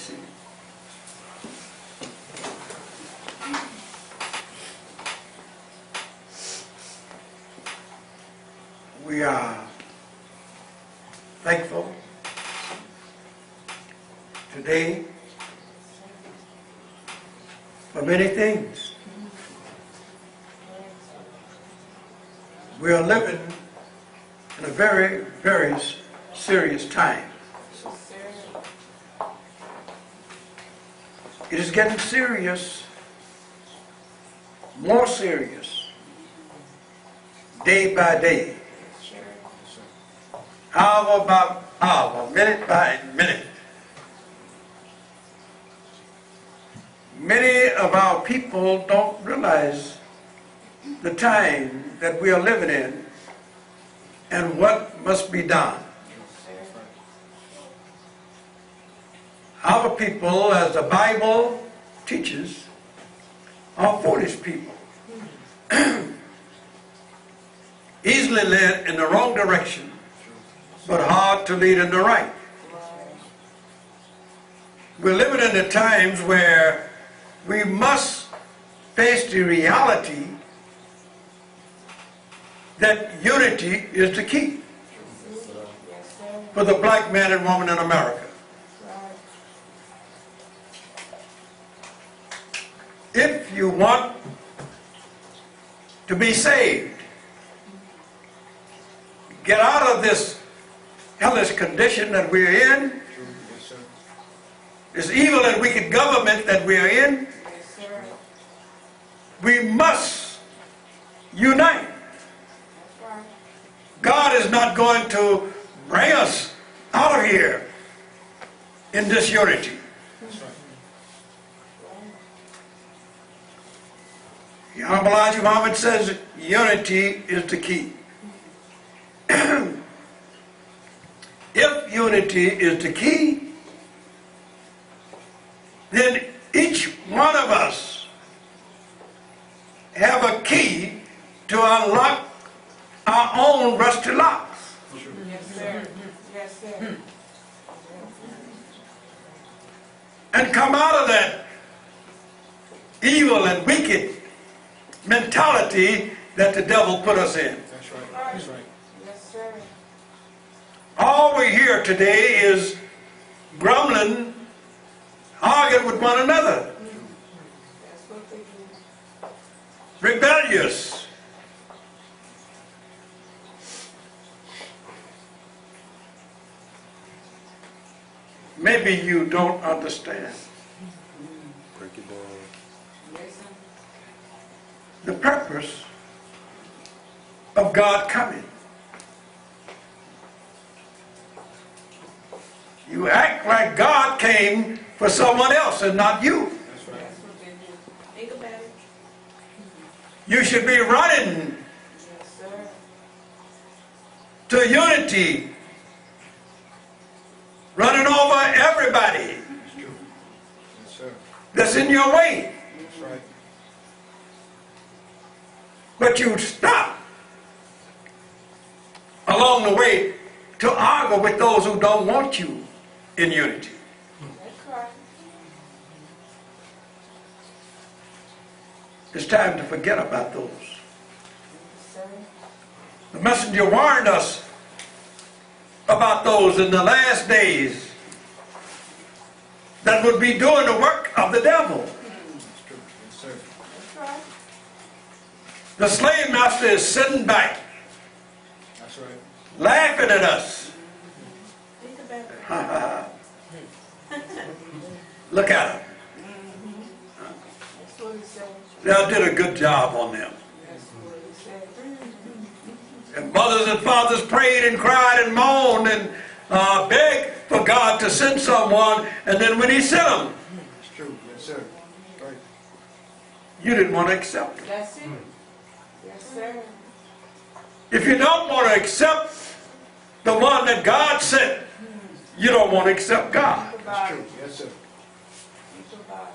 seated. We are thankful today for many things. We are living in a very, very serious time. It is getting serious, more serious, day by day, hour by hour, minute by minute. Many of our people don't realize the time that we are living in and what must be done. Our people, as the Bible teaches, are foolish people. Easily led in the wrong direction, but hard to lead in the right. We're living in the times where we must face the reality that unity is the key for the black man and woman in America. If you want to be saved, get out of this hellish condition that we're in, this evil and wicked government that we're in, we must unite. God is not going to bring us out of here in this unity. The Honorable Elijah Muhammad says unity is the key. If unity is the key, then each one of us have a key to unlock our own rusty locks. Yes, sir. Yes, sir. And come out of that evil and wicked mentality that the devil put us in. That's right. That's right. Yes, sir. All we hear today is grumbling, arguing with one another, That's what they do. rebellious. Maybe you don't understand Break it down. Yes, sir. the purpose of God coming. You act like God came for someone else and not you. That's right. That's what they do. Think about it. You should be running Yes, sir. to unity, running over everybody That's true. Yes, sir. that's in your way. That's right. But you stop along the way to argue with those who don't want you in unity. That's right. It's time to forget about those. Yes, sir. The messenger warned us about those in the last days that would be doing the work of the devil. That's true. Yes, sir. That's right. The slave master is sitting back, That's right. laughing at us. Think about it. Look at them. That's what he said. They did a good job on them. That's what he said. And mothers and fathers prayed and cried and moaned and begged for God to send someone, and then when he sent them, That's true. Yes, sir. Right. you didn't want to accept it. That's it. Yes, sir. If you don't want to accept the one that God sent, you don't want to accept God. Think That's about true. it. Yes, sir. Think about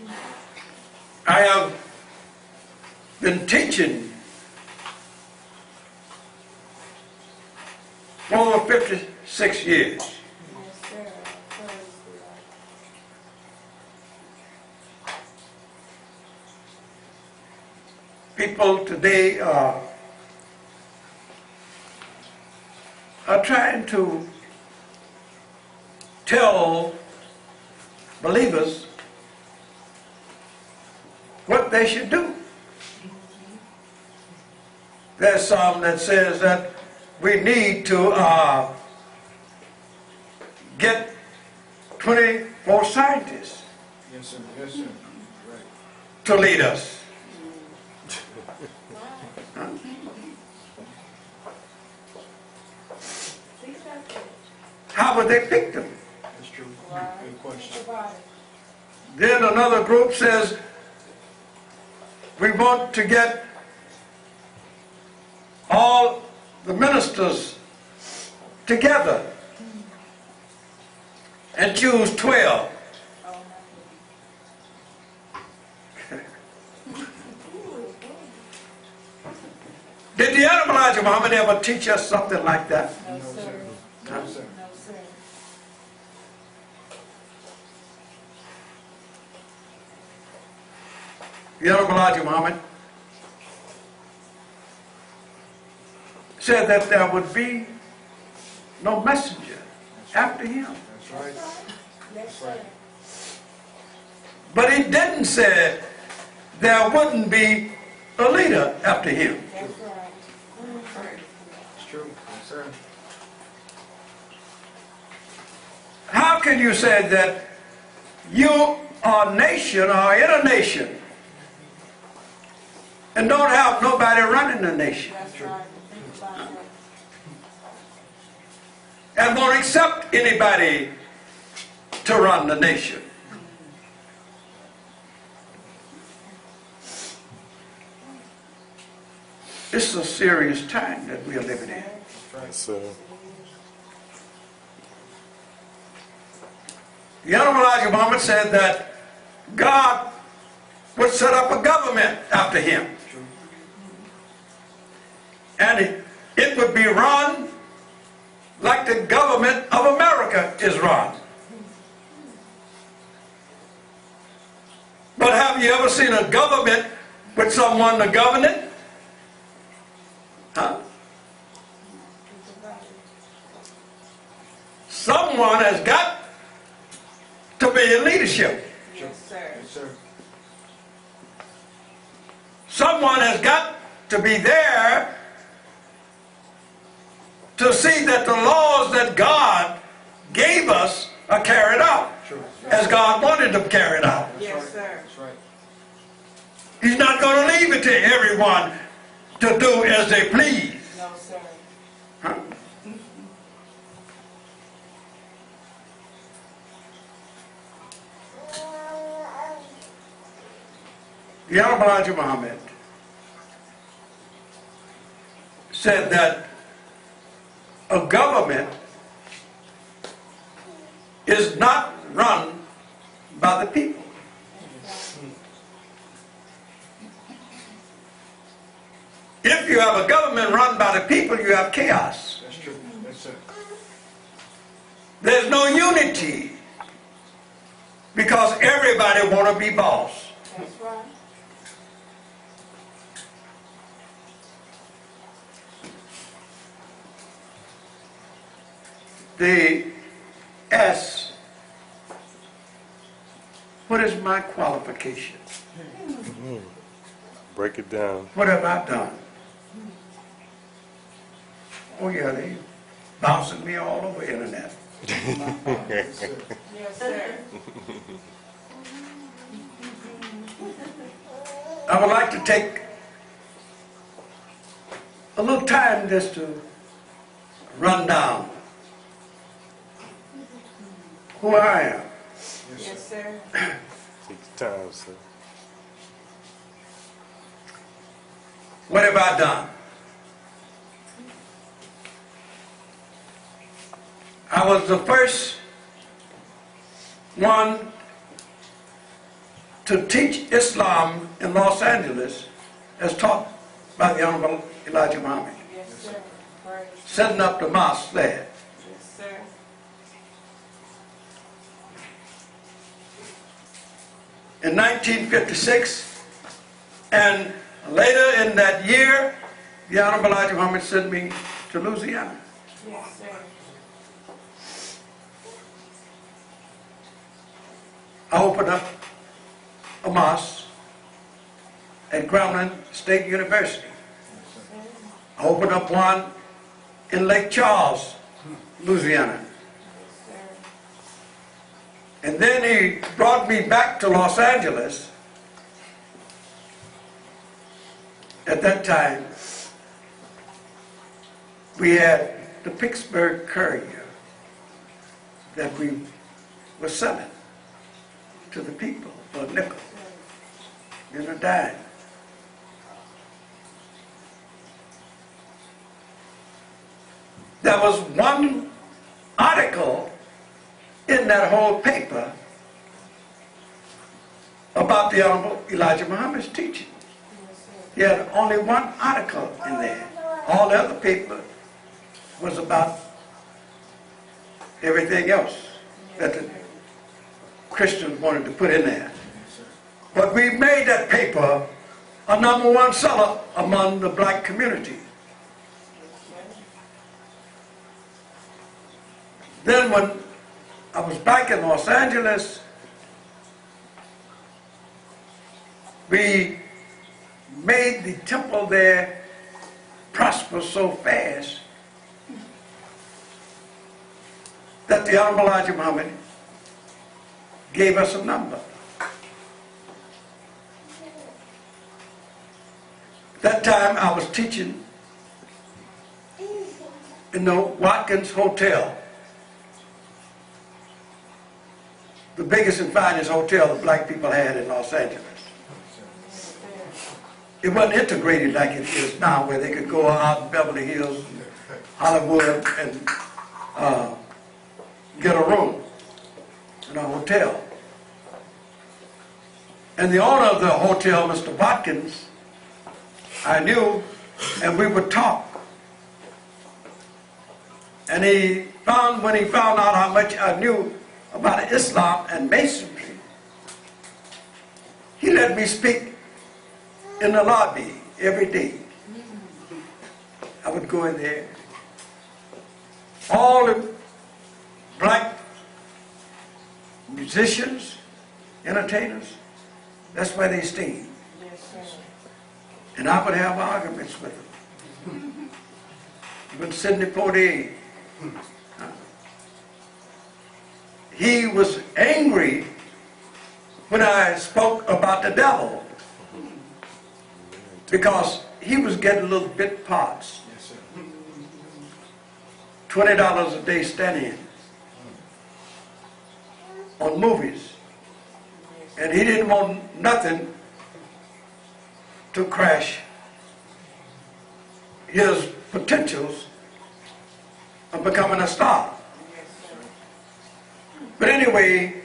it. I have been teaching for over 56 years. Yes, sir. people today are trying to tell believers what they should do. There's some that says that we need to get 24 scientists Yes, sir. Yes, sir. Right. to lead us. How would they pick them? That's true. Right. Good question. Think about it. Then another group says we want to get all the ministers together and choose 12. Did the Honorable Elijah Muhammad ever teach us something like that? No, No, sir. sir. No, sir. No, sir. The Honorable Elijah Muhammad said that there would be no messenger after him. That's right. Yes, sir. But he didn't say there wouldn't be a leader after him. That's right. It's true. Yes, sir. How can you say that you are a nation or in a nation and don't have nobody running the nation That's right. Think about it. and won't accept anybody to run the nation? This is a serious time that we are living in. That's right. So, The Honorable Elijah Muhammad said that God would set up a government after him. True. And it would be run like the government of America is run. But have you ever seen a government with someone to govern it? Huh? Think about it. Someone has got to be in leadership. Yes, sir. Yes, sir. Someone has got to be there to see that the laws that God gave us are carried out True. as God wanted them carried out. That's Yes, right. sir. That's right. He's not going to leave it to everyone to do as they please. No, sir. Huh? The Honorable Elijah Muhammad said that a government is not run by the people. If you have a government run by the people, you have chaos. That's true. Yes, sir. There's no unity because everybody want to be boss. That's right. They ask, what is my qualification? break it down. What have I done? Oh yeah, they bouncing me all over the internet. Yes, sir. Yes, sir. I would like to take a little time just to run down who I am. Yes, Yes, sir. sir. Take your time, sir. What have I done? I was the first one to teach Islam in Los Angeles as taught by the Honorable Elijah Muhammad, Yes, sir. Praise. setting up the mosque there. Yes, sir. In 1956, and Later in that year, the Honorable Elijah Muhammad sent me to Louisiana. Yes, sir. I opened up a mosque at Grambling State University. I opened up one in Lake Charles, Louisiana. And then he brought me back to Los Angeles. At that time, we had the Pittsburgh Courier that we were selling to the people for a nickel and a dime. There was one article in that whole paper about the Honorable Elijah Muhammad's teaching. He had only one article in there. All the other paper was about everything else that the Christians wanted to put in there. But we made that paper a #1 seller among the black community. Then when I was back in Los Angeles, we made the temple there prosper so fast that the Honorable Elijah Muhammad gave us a number. That time I was teaching in the Watkins Hotel, the biggest and finest hotel the black people had in Los Angeles. It wasn't integrated like it is now, where they could go out in Beverly Hills, Hollywood, and get a room in a hotel. And the owner of the hotel, Mr. Watkins, I knew, and we would talk. And when he found out how much I knew about Islam and Masonry, he let me speak in the lobby every day. I would go in there. All the black musicians, entertainers, that's where they stayed. And I would have arguments with them. Even Sidney Poitier. He was angry when I spoke about the devil, because he was getting little bit parts. $20 a day stand-in on movies. And he didn't want nothing to crash his potentials of becoming a star. But anyway,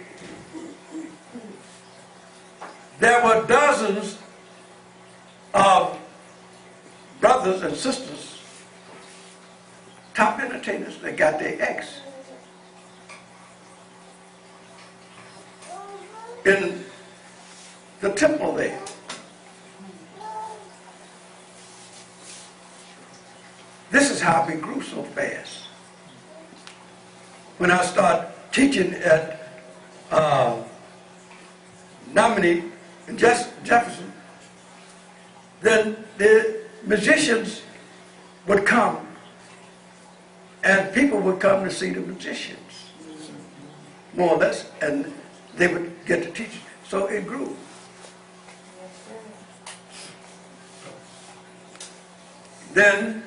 there were dozens of brothers and sisters, top entertainers, that got their X in the temple there. This is how we grew so fast. When I started teaching at Nominee and Jefferson, then the musicians would come, and people would come to see the musicians, more or less, and they would get to teach. So it grew. Then,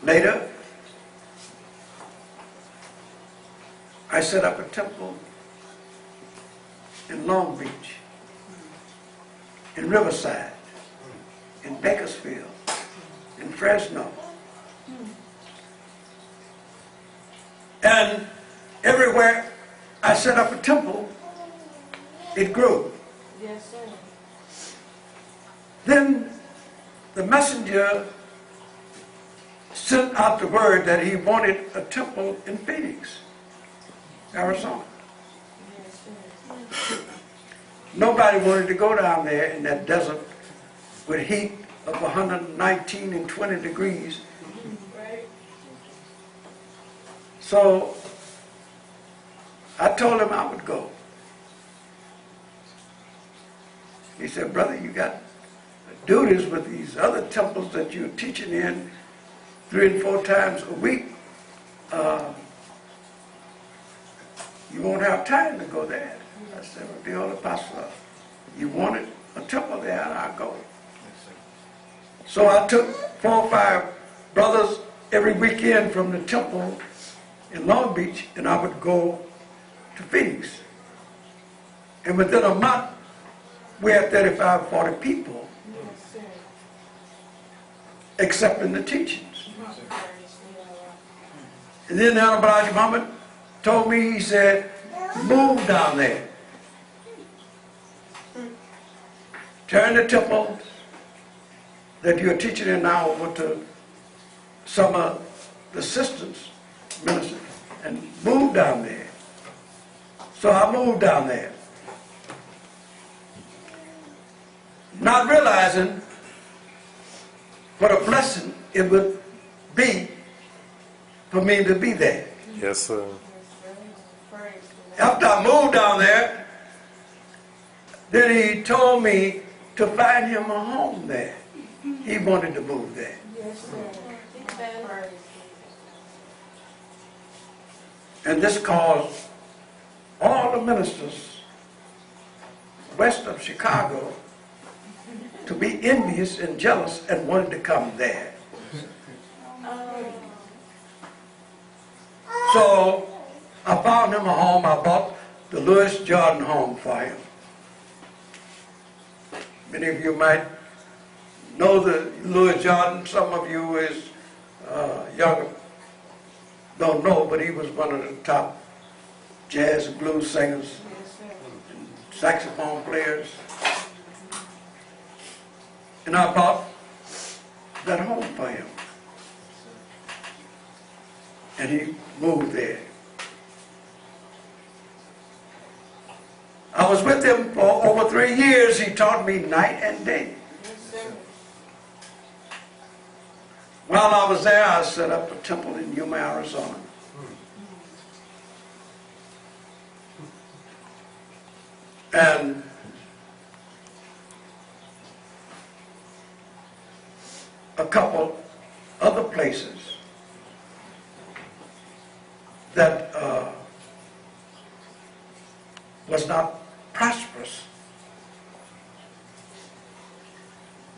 later, I set up a temple in Long Beach, in Riverside, in Bakersfield, in Fresno. And everywhere I set up a temple, it grew. Yes, sir. Then the messenger sent out the word that he wanted a temple in Phoenix, Arizona. Yes, sir. nobody wanted to go down there in that desert with heat of 119 and 20 degrees. Right. So I told him I would go. He said, brother, you got duties with these other temples that you're teaching in 3 and 4 times a week. You won't have time to go there. I said, well, the old apostle, you wanted a temple there, and I'll go. So I took 4 or 5 brothers every weekend from the temple in Long Beach, and I would go to Phoenix. And within a month, we had 35, 40 people Yes, sir. accepting the teachings. Praise the Lord. And then the Honorable Elijah Muhammad told me, he said, move down there. Turn the temple that you're teaching in now over to some of the assistants ministers and move down there. So I moved down there. Not realizing what a blessing it would be for me to be there. Yes, sir. Praise the Lord. After I moved down there, then he told me to find him a home there. He wanted to move there. Yes, sir. Praise And this caused all the ministers west of Chicago to be envious and jealous and wanted to come there. So I found him a home. I bought the Louis Jordan home for him. Many of you might know the Louis Jordan. Some of you is younger, don't know, but he was one of the top jazz and blues singers, Yes, sir. saxophone players. And I bought that home for him. And he moved there. I was with him for over 3 years. He taught me night and day. Yes, sir. While I was there, I set up a temple in Yuma, Arizona. And a couple other places that was not prosperous.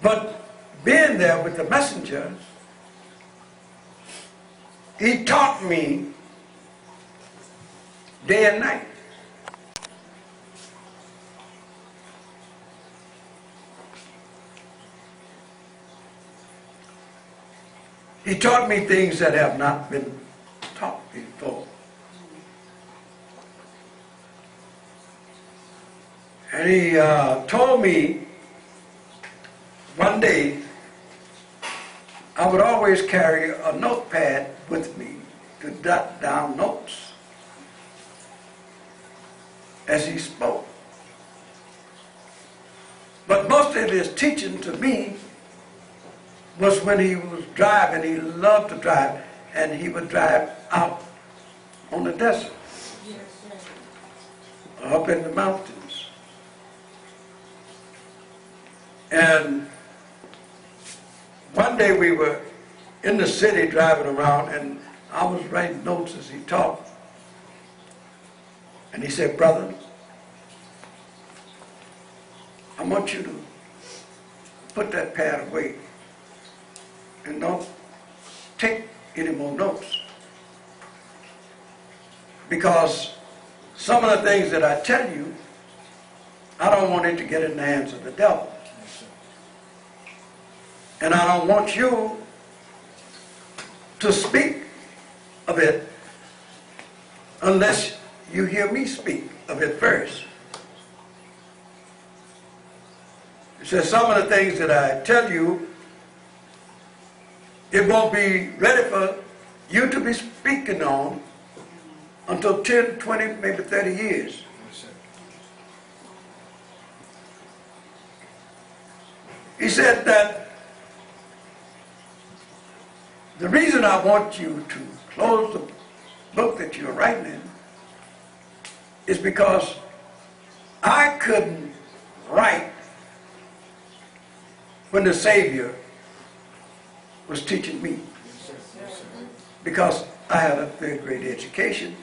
But being there with the messengers, he taught me day and night. He taught me things that have not been taught before. And he told me one day I would always carry a notepad with me to jot down notes as he spoke. But most of his teaching to me was when he was driving. He loved to drive, and he would drive out on the desert, Yes, sir. up in the mountains. And one day we were in the city driving around, and I was writing notes as he talked. And he said, brother, I want you to put that pad away and don't take any more notes. Because some of the things that I tell you, I don't want it to get in the hands of the devil. And I don't want you to speak of it unless you hear me speak of it first. He says some of the things that I tell you, it won't be ready for you to be speaking on until 10, 20, maybe 30 years. said that the reason I want you to close the book that you're writing in is because I couldn't write when the Savior was teaching me, because I had a third grade education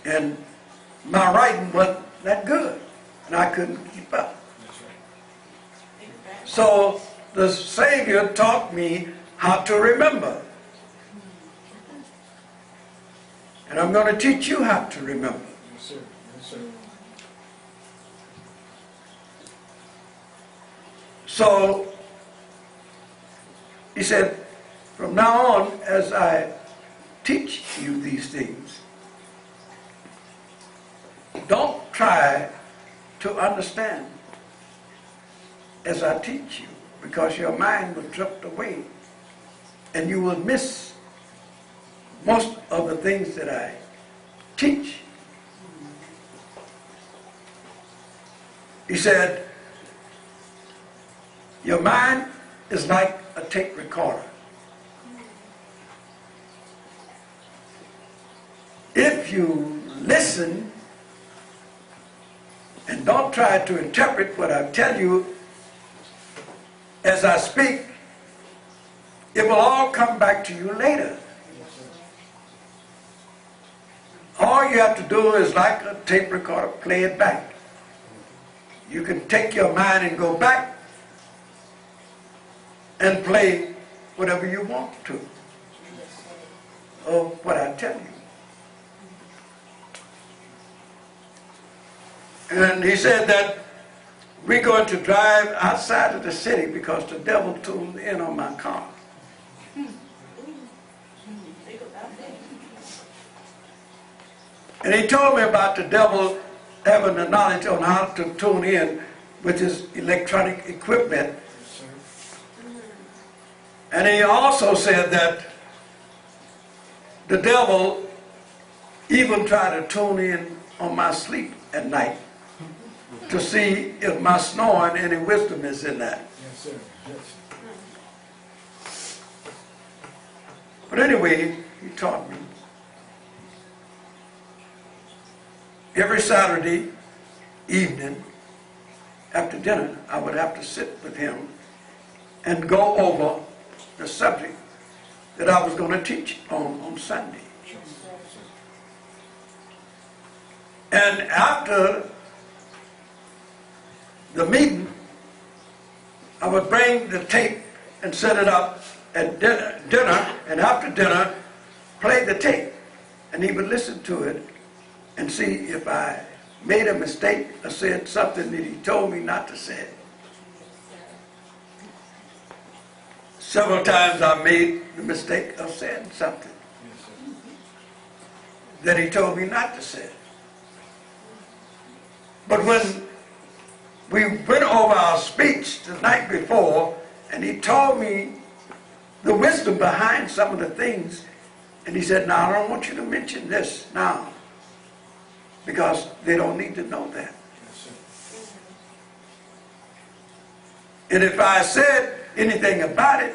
and my writing wasn't that good and I couldn't keep up. So the Savior taught me how to remember. And I'm going to teach you how to remember. Yes, sir. Yes, sir. So he said, from now on, as I teach you these things, don't try to understand as I teach you, because your mind will drift away and you will miss most of the things that I teach. He said, your mind is like a tape recorder. If you listen and don't try to interpret what I tell you as I speak, it will all come back to you later. All you have to do is, like a tape recorder, play it back. You can take your mind and go back and play whatever you want to of what I tell you. And he said that we're going to drive outside of the city because the devil tuned in on my car. And he told me about the devil having the knowledge on how to tune in with his electronic equipment. Yes, sir. And he also said that the devil even tried to tune in on my sleep at night to see if my snoring, any wisdom is in that. Yes, sir. Yes. But anyway, he taught me. Every Saturday evening after dinner, I would have to sit with him and go over the subject that I was going to teach on Sunday. And after the meeting, I would bring the tape and set it up at dinner, and after dinner, play the tape. And he would listen to it and see if I made a mistake or said something that he told me not to say. Several times I made the mistake of saying something Yes, sir. that he told me not to say. But when we went over our speech the night before, and he told me the wisdom behind some of the things, and he said, now I don't want you to mention this now, because they don't need to know that. Yes, sir. And if I said anything about it,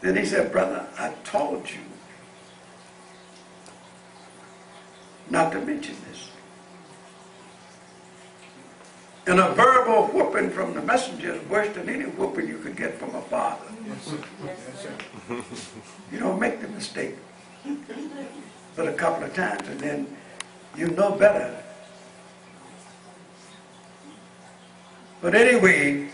then he said, brother, I told you not to mention this. And a verbal whooping from the messenger is worse than any whooping you could get from a father. Yes, sir. Yes, sir. You don't make the mistake but a couple of times, and then you know better. But anyway,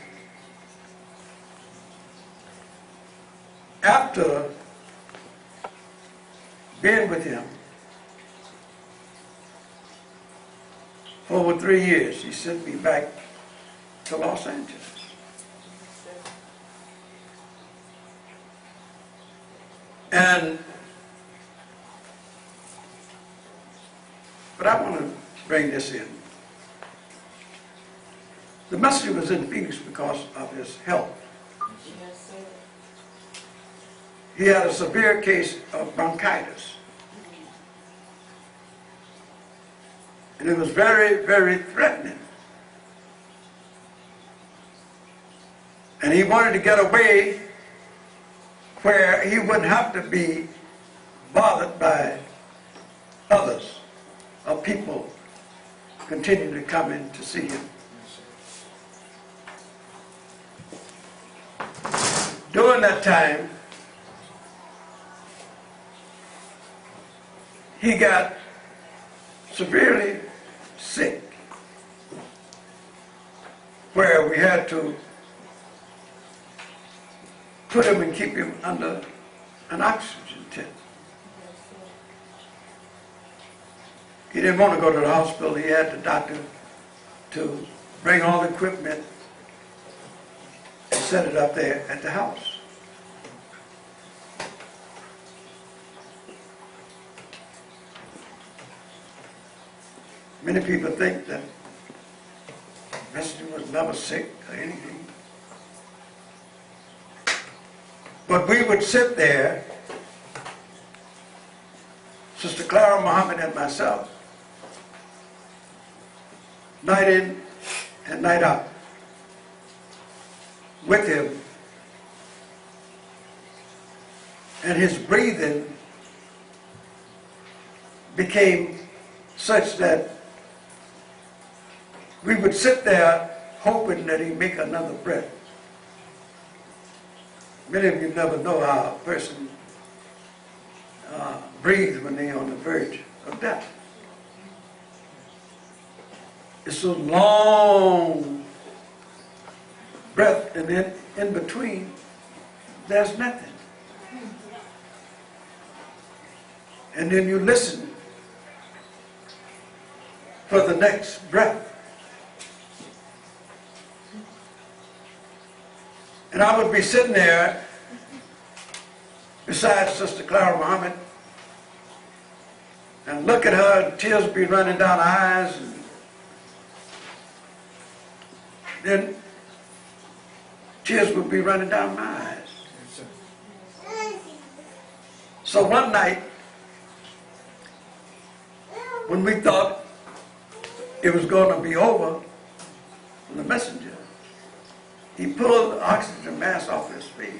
after being with him for over 3 years, he sent me back to Los Angeles. But I want to bring this in. The messenger was in Phoenix because of his health. Yes, sir. He had a severe case of bronchitis. And it was very, very threatening. And he wanted to get away where he wouldn't have to be bothered by others or people continuing to come in to see him. During that time, he got severely sick, where we had to put him and keep him under an oxygen tent. He didn't want to go to the hospital. He had the doctor to bring all the equipment and set it up there at the house. Many people think that Messenger was never sick or anything. But we would sit there, Sister Clara Muhammad and myself, night in and night out, with him. And his breathing became such that we would sit there hoping that he'd make another breath. Many of you never know how a person breathes when they're on the verge of death. It's a long breath, and then in between, there's nothing. And then you listen for the next breath. And I would be sitting there beside Sister Clara Muhammad and look at her, and tears would be running down her eyes. And then tears would be running down my eyes. So one night, when we thought it was going to be over, the messenger, he pulled the oxygen mask off his face.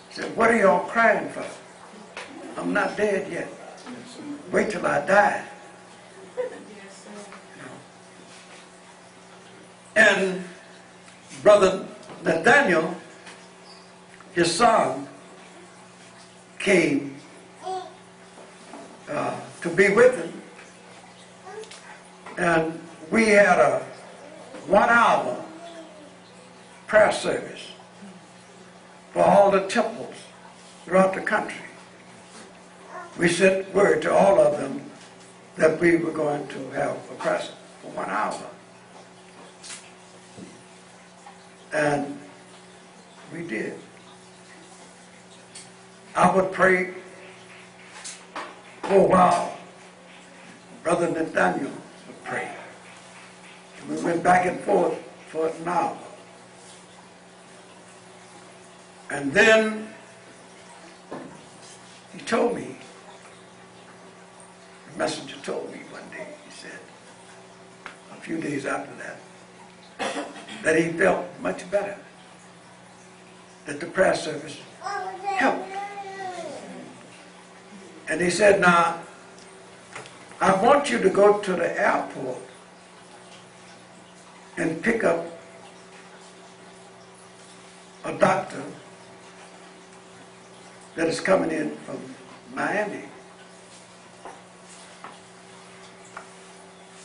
He said, "What are y'all crying for? I'm not dead yet. Wait till I die." And Brother Nathaniel, his son, came to be with him. And we had a 1-hour prayer service for all the temples throughout the country. We sent word to all of them that we were going to have a prayer for 1 hour. And we did. I would pray for a while. Brother Nathaniel would pray. And we went back and forth for an hour. And then he told me, the messenger told me one day, he said, a few days after that he felt much better, that the prayer service helped. And he said, "Now, I want you to go to the airport and pick up a doctor that is coming in from Miami.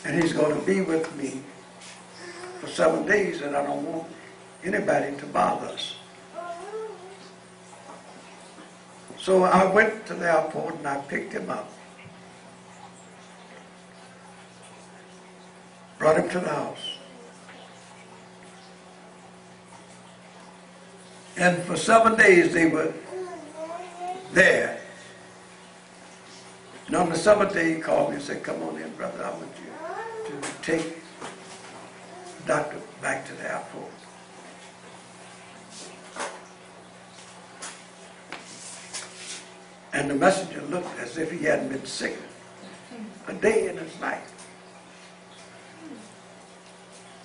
And he's going to be with me for 7 days, and I don't want anybody to bother us." So I went to the airport and I picked him up, brought him to the house. And for 7 days they were there. And on the 7th day he called me and said, "Come on in, brother, I want you to take the doctor back to the airport." And the messenger looked as if he hadn't been sick a day in his life.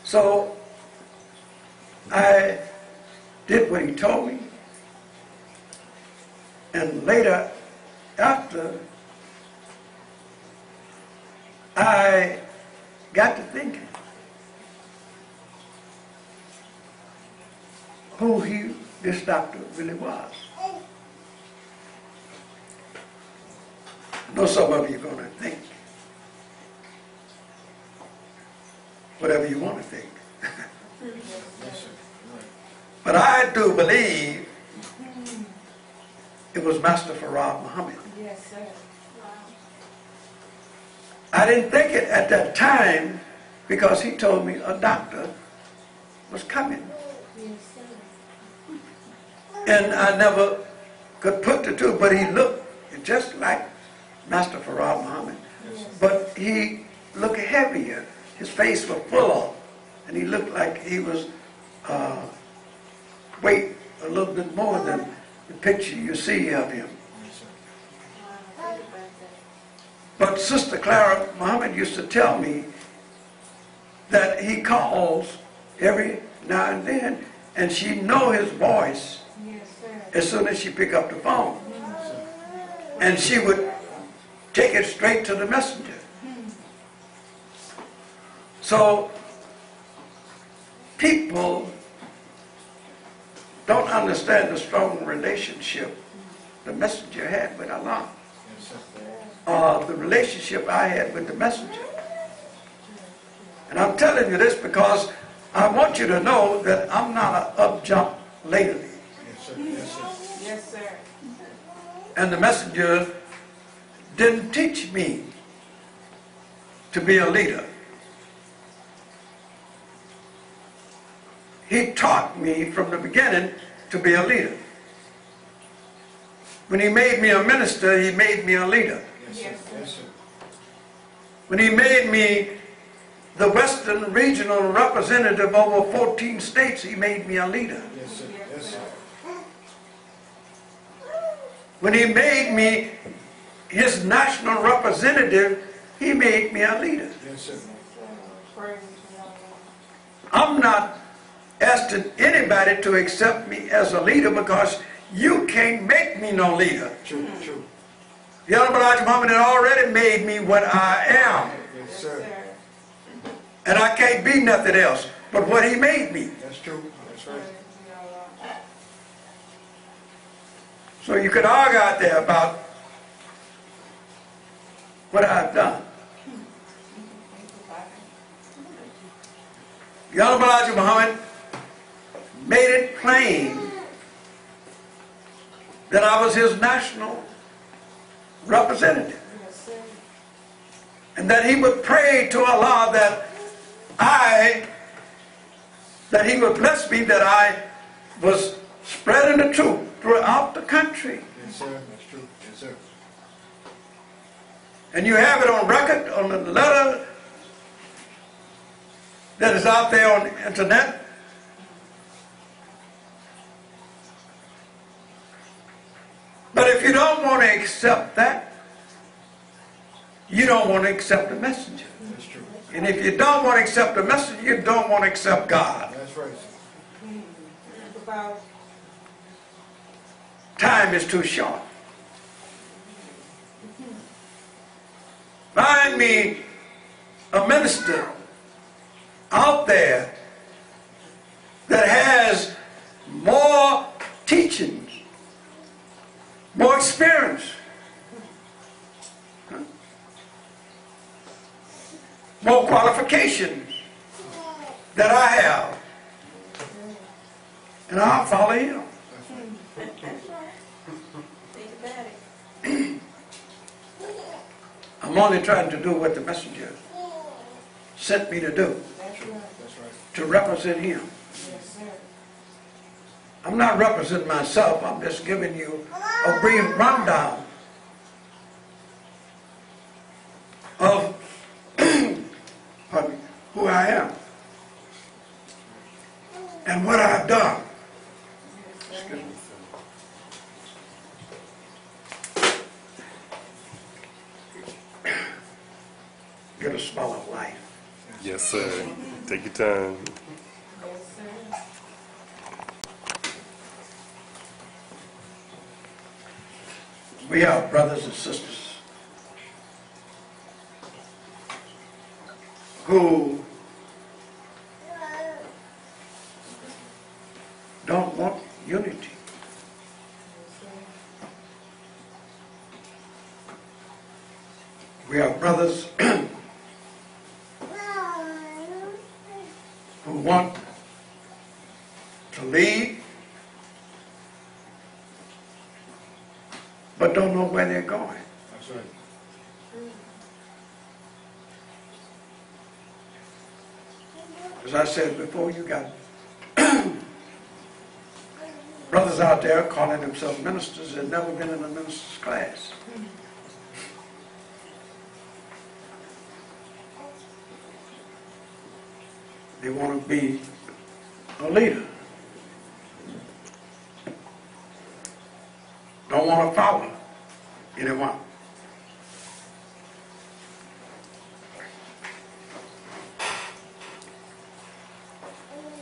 So I did what he told me. And later, after, I got to thinking who this doctor really was. I know some of you are going to think whatever you want to think. Yes, sir. But I do believe it was Master Farad Muhammad. Yes, sir. Wow. I didn't think it at that time because he told me a doctor was coming. Yes, sir. And I never could put the two, but he looked just like Master Farad Muhammad. Yes, sir. But he looked heavier. His face was full, and he looked like he was weight a little bit more than the picture you see of him. Yes, sir. Wow. Think about that. But Sister Clara Muhammad used to tell me that he calls every now and then, and she know his voice Yes, sir. as soon as she pick up the phone. And she would take it straight to the messenger. So people don't understand the strong relationship the messenger had with Allah, Yes, sir. the relationship I had with the messenger. And I'm telling you this because I want you to know that I'm not an up-jump lady. Yes, sir. Yes, sir. Yes, sir. And the messenger didn't teach me to be a leader. He taught me from the beginning to be a leader. When he made me a minister, he made me a leader. Yes, sir. Yes, sir. When he made me the Western Regional Representative over 14 states, he made me a leader. Yes, sir. Yes, sir. When he made me his national representative, he made me a leader. Yes, sir. Praise God. I'm not asking anybody to accept me as a leader because you can't make me no leader. True, true. The Honorable Elijah Muhammad had already made me what I am. Yes, Yes, sir. sir. And I can't be nothing else but what he made me. That's true. That's right. Praise God. So you could argue out there about what I've done. The Honorable Elijah Muhammad made it plain that I was his national representative. Yes, sir. And that he would pray to Allah that he would bless me, that I was spreading the truth throughout the country. Yes, sir. That's true. Yes, sir. And you have it on record on the letter that is out there on the internet. But if you don't want to accept that, you don't want to accept the messenger. That's true. And if you don't want to accept the messenger, you don't want to accept God. That's right, sir. Think about Time is too short. Find me a minister out there that has more teachings, more experience, more qualifications that I have, and I'll follow him. think about it. I'm only trying to do what the messenger sent me to do, That's right. That's right. to represent him. Yes, sir. I'm not representing myself, I'm just giving you a brief rundown of pardon me, who I am and what I've done. Excuse me. Get a smell of life. Yes, sir. Take your time. Yes, sir. We have brothers and sisters who don't want unity. We have brothers who want to lead, but don't know where they're going. That's right. As I said before, you got brothers out there calling themselves ministers that never been in a minister's class. They want to be a leader. Don't want to follow anyone.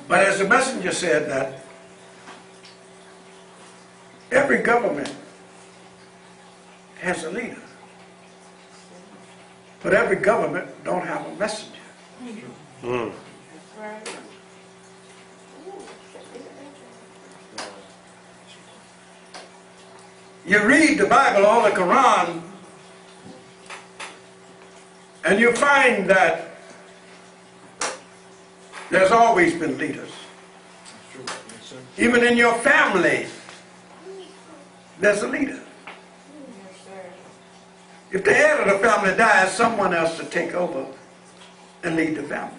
But as the messenger said that every government has a leader, but every government don't have a messenger. Mm. Right. You read the Bible or the Quran, and you find that there's always been leaders. That's true. Yes, sir. Even in your family, there's a leader. Yes, sir. If the head of the family dies, someone else to take over and lead the family.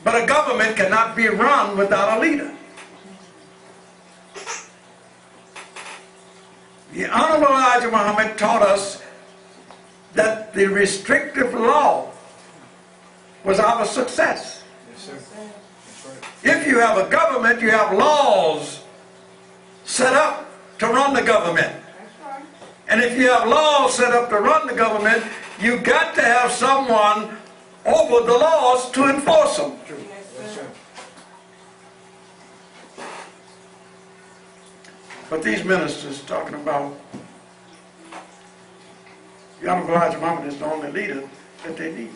But a government cannot be run without a leader. The Honorable Elijah Muhammad taught us that the restrictive law was our success. Yes, sir. That's right. If you have a government, you have laws set up to run the government. That's right. And if you have laws set up to run the government, you've got to have someone over the laws to enforce them. True. Yes, Yes, sir. sir. But these ministers talking about the Honorable Elijah Muhammad is the only leader that they need.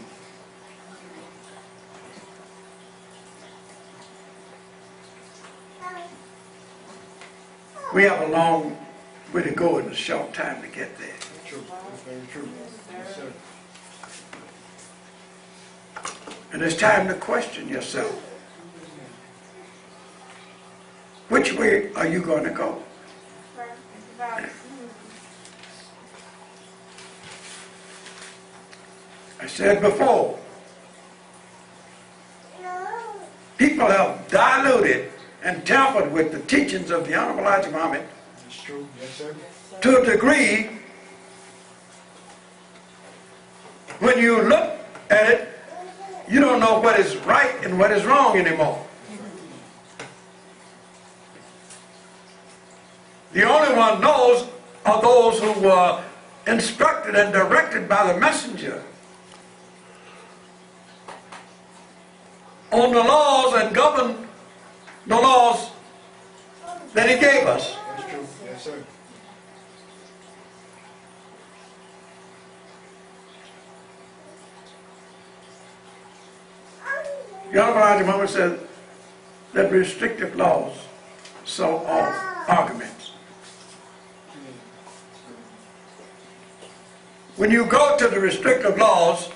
We have a long way to go in a short time to get there. True. That's very true. Yes, sir. And it's time to question yourself. Which way are you going to go? Right. Think about it. I said before, people have diluted and tampered with the teachings of the Honorable Elijah Muhammad That's true. Yes, sir. to a degree when you look at it, you don't know what is right and what is wrong anymore. The only one knows are those who were instructed and directed by the messenger on the laws and govern the laws that he gave us. That's true. Yes, sir. The Honorable Elijah Muhammad said that restrictive laws sow all arguments. When you go to the restrictive laws,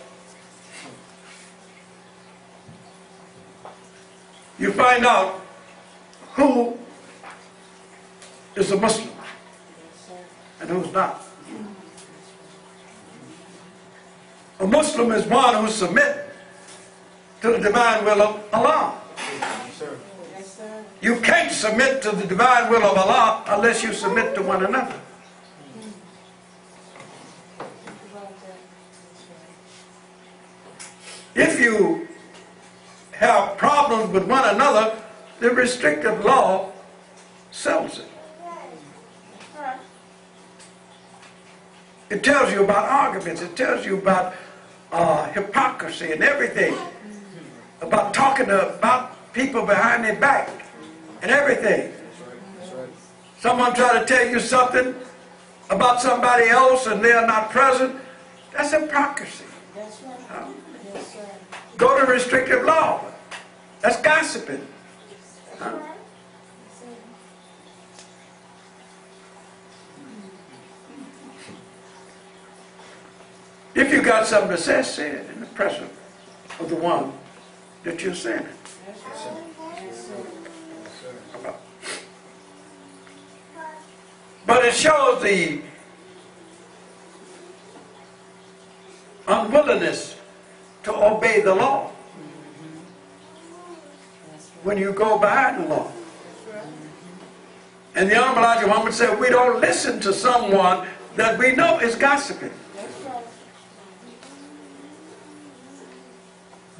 you find out who is a Muslim and who's not. A Muslim is one who submits to the divine will of Allah. Yes, sir. Yes, sir. You can't submit to the divine will of Allah unless you submit to one another. Think about that. That's right. If you have problems with one another, the restrictive law settles it. That's right. It tells you about arguments. It tells you about hypocrisy and everything. About talking about people behind their back and everything. That's right. That's right. Someone try to tell you something about somebody else and they're not present, that's hypocrisy. That's right. Yes, sir. Go to restrictive law. That's gossiping. That's right. Yes, sir. If you got something to say it in the presence of the one that you're saying it. That's right. Yes, sir. Yes, sir. But it shows the unwillingness to obey the law when you go behind the law. And the Honorable Elijah Muhammad said, we don't listen to someone that we know is gossiping. That's right.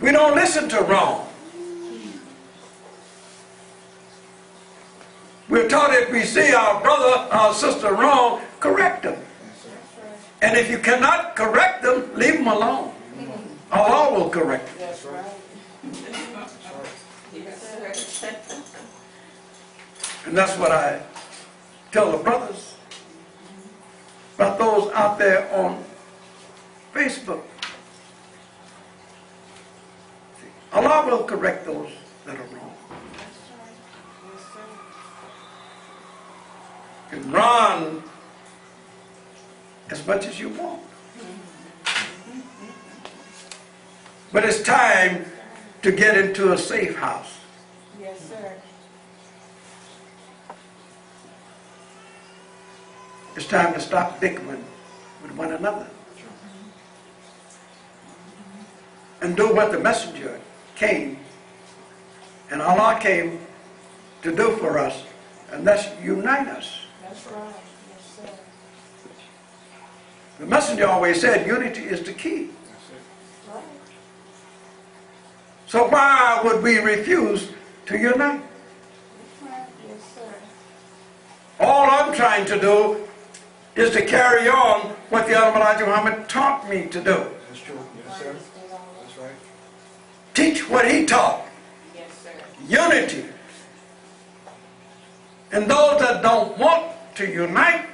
We don't listen to wrong. We're taught if we see our brother, our sister wrong, correct them. And if you cannot correct them, leave them alone. Allah will correct them. That's right. Yes, sir. And that's what I tell the brothers about those out there on Facebook. Allah will correct those that are wrong. That's right. Yes, sir. You can run as much as you want. But it's time to get into a safe house. Yes, sir. It's time to stop bickering with one another. And do what the messenger came, and Allah came to do for us, and that's unite us. That's right. Yes, sir. The messenger always said unity is the key. Right. So why would we refuse to unite? That's right. Yes, sir. All I'm trying to do is to carry on what the Honorable Elijah Muhammad taught me to do. That's true. Yes, sir. That's right. Teach what he taught. Yes, sir. Unity. And those that don't want to unite,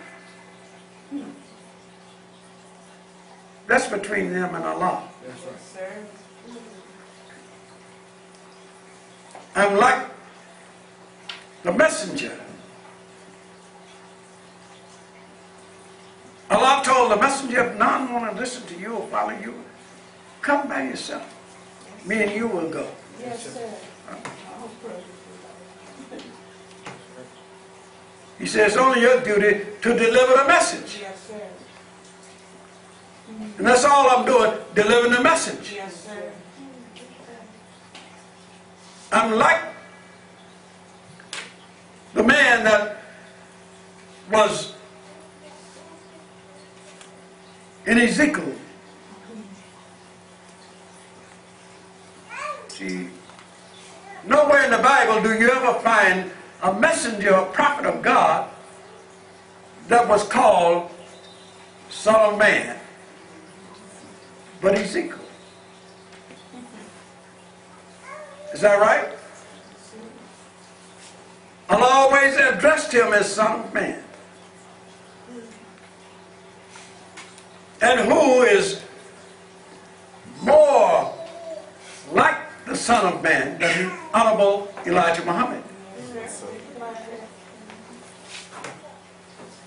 that's between them and Allah. That's right. Yes, sir. I'm like the messenger. Allah told the messenger, if none want to listen to you or follow you, come by yourself. Me and you will go. Yes, sir. He says it's only your duty to deliver the message. Yes, sir. And that's all I'm doing, delivering the message. Yes, sir. I'm like the man that was in Ezekiel. See, nowhere in the Bible do you ever find a messenger, a prophet of God that was called Son of Man, but Ezekiel. Is that right? Allah always addressed him as Son of Man. And who is more like the Son of Man than the Honorable Elijah Muhammad?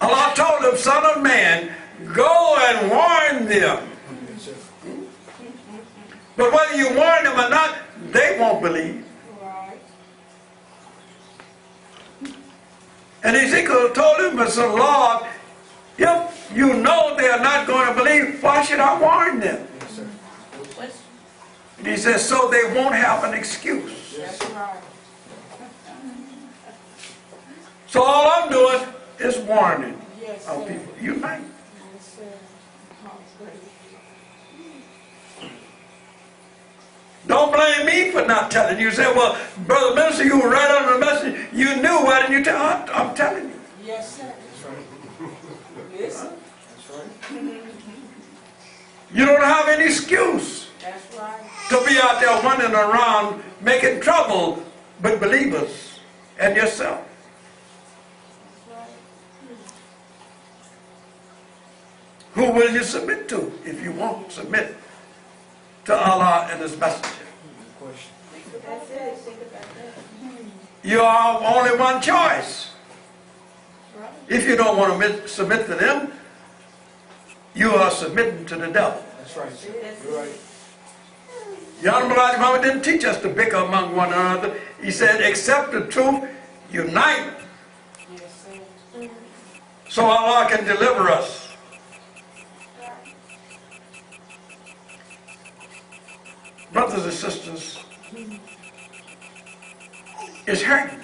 Allah told him, Son of Man, go and warn them. Yes, sir. But whether you warn them or not, they won't believe. Right. And Ezekiel told him, but so Lord, if you know they are not going to believe, why should I warn them? Yes, sir. And he says, so they won't have an excuse. That's right. So all I'm doing is warning Yes, our sir. people. Unite. Yes, sir. Oh, great. Don't blame me for not telling you. You say, well, Brother Minister, you were right on the message. You knew. Why didn't you tell? I'm telling you. Yes, sir. That's right. Listen. That's right. You don't have any excuse That's right. to be out there running around making trouble with believers and yourself. That's right. Who will you submit to if you won't submit to Allah and His Messenger? Good question. That's it. Think about that. You are only one choice. Right. If you don't want to submit to them, you are submitting to the devil. That's right, sir. You're right. The Honorable Elijah Muhammad didn't teach us to bicker among one another. He said, accept the truth, unite, Yes, sir. so Allah can deliver us. Brothers and sisters, it's hurting.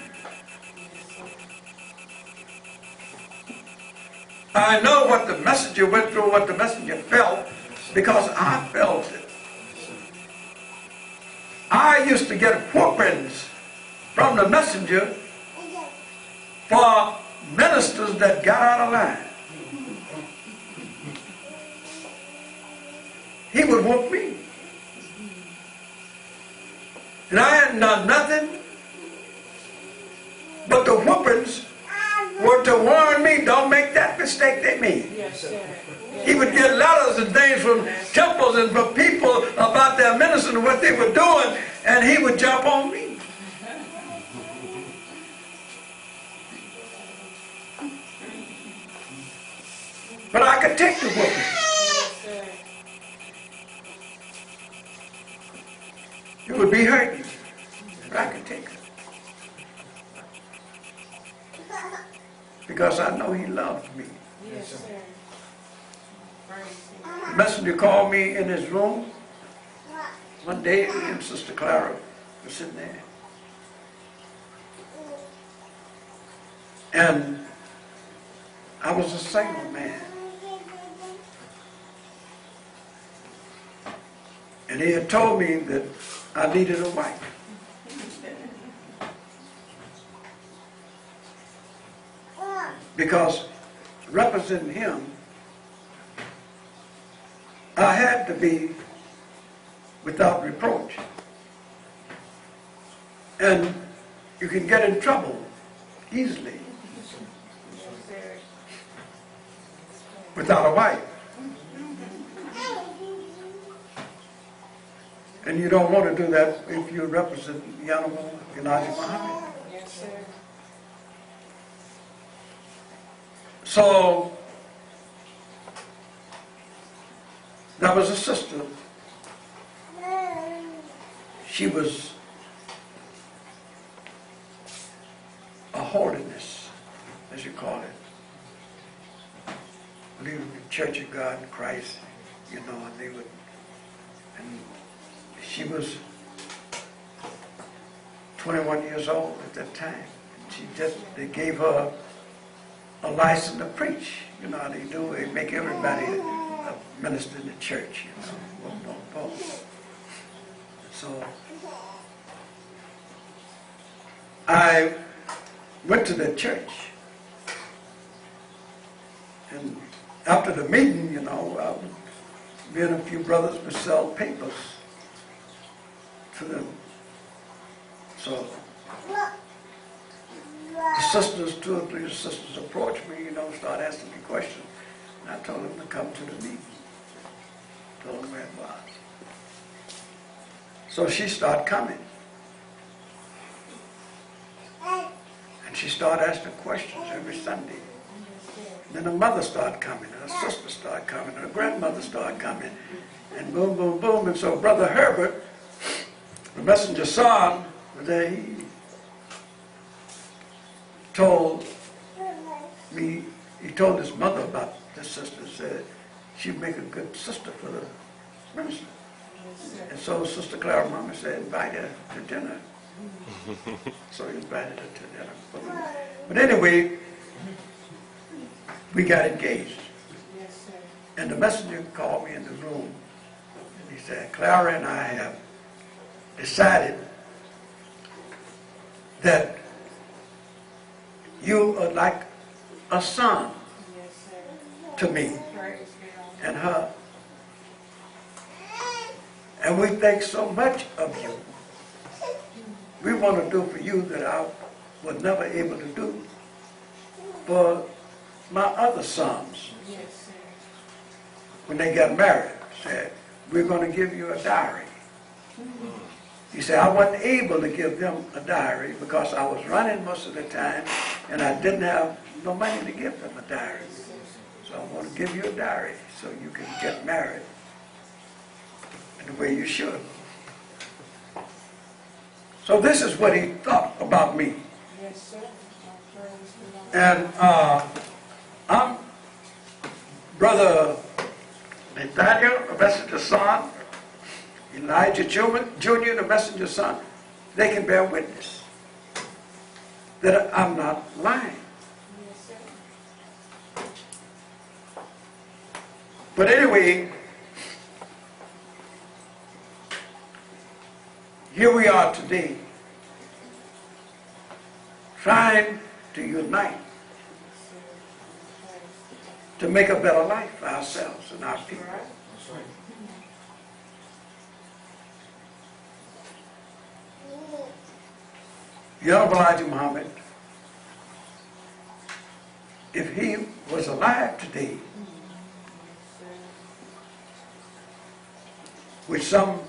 I know what the messenger went through, what the messenger felt, because I felt it. I used to get whoopings from the messenger for ministers that got out of line. He would whoop me. And I hadn't done nothing, but the whoopings were to warn me, don't make that mistake they made. Yes, sir. He would get letters and things from temples and from people about their ministry and what they were doing, and he would jump on me. But I could take the whooping. Yes, sir. It would be hurting, but I could take it. Because I know he loved me. Yes, sir. Praise him. The messenger called me in his room one day, and Sister Clara was sitting there. And I was a single man. And he had told me that I needed a wife. Because representing him, I had to be without reproach. And you can get in trouble easily Yes, sir. without a wife. And you don't want to do that if you represent the Honorable Elijah Muhammad. Yes, sir. So, there was a sister. She was a holiness, as you call it. Believed in the Church of God in Christ, you know, and they would, and she was 21 years old at that time. They gave her a license to preach. You know how they do. They make everybody a minister in the church, you know. Boom, boom, boom. So I went to the church. And after the meeting, you know, me and a few brothers would sell papers to them. So the sisters, 2 or 3 sisters approached me, you know, started asking me questions. And I told them to come to the meeting. Told them where it was. So she started coming. And she started asking questions every Sunday. Then her mother started coming, and her sister started coming, and her grandmother started coming. And boom, boom, boom. And so Brother Herbert, the messenger's son, he told me, he told his mother about this sister, said she'd make a good sister for the minister. And so Sister Clara Mama said, invite her to dinner. So he invited her to dinner. But anyway, we got engaged. Yes, sir. And the messenger called me in the room. And he said, Clara and I have decided that you are like a son Yes, sir. to me Praise God. and her. And we think so much of you. We want to do for you that I was never able to do for my other sons, Yes, sir. when they got married, said, we're going to give you a diary. He said, I wasn't able to give them a diary because I was running most of the time and I didn't have no money to give them a diary. So I want to give you a diary so you can get married in the way you should. So this is what he thought about me. Yes, sir. My praise belongs. And I'm Brother Nathaniel, the messenger's son, Elijah Jr., the messenger's son. They can bear witness that I'm not lying. Yes, sir. But anyway, here we are today, trying to unite to make a better life for ourselves and our people. Right. That's right. The Honorable Elijah Muhammad, if he was alive today, which some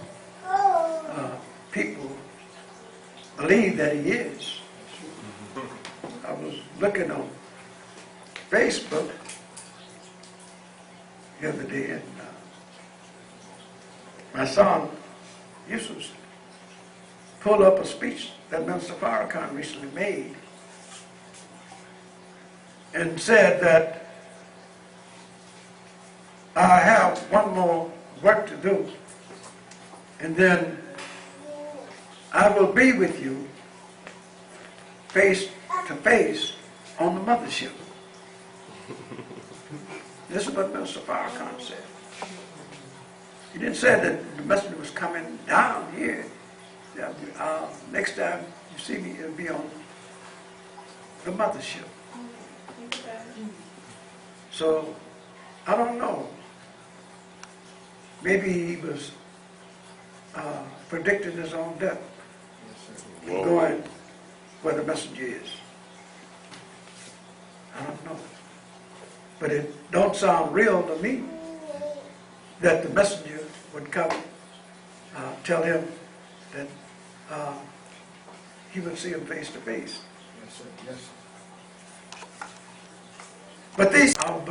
people believe that he is. I was looking on Facebook the other day, and my son Yusuf pulled up a speech that Minister Farrakhan recently made and said that I have one more work to do, and then I will be with you face to face on the mothership. This is what Minister Farrakhan said. He didn't say that the messenger was coming down here. Next time you see me, it'll be on the mothership. So, I don't know. Maybe he was predicting his own death, Yes, sir. going where the messenger is. I don't know. But it don't sound real to me that the messenger would come, tell him that he would see him face to face. Yes, sir. Yes, sir. But these are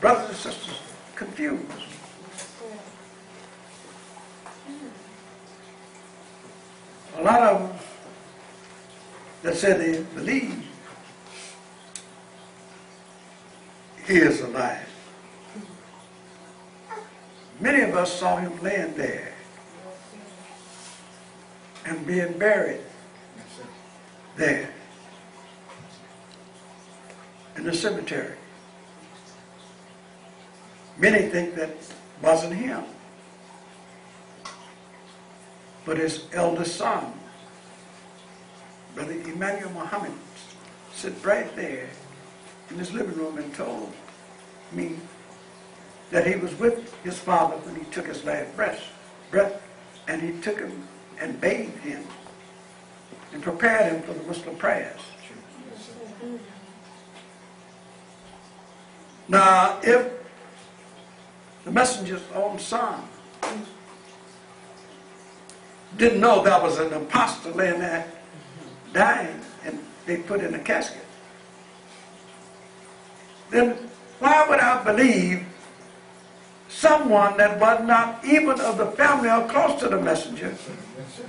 brothers and sisters confused. Yes, sir. A lot of them that said they believe he is alive. Many of us saw him laying there and being buried Yes, sir. there in the cemetery. Many think that wasn't him, but his eldest son, Brother Emmanuel Muhammad, sit right there in his living room and told me that he was with his father when he took his last breath, and he took him and bathed him and prepared him for the Muslim prayers. Yes, sir. Now, if the messenger's own son didn't know that was an impostor laying there dying and they put in a casket, then why would I believe someone that was not even of the family or close to the messenger Yes, sir.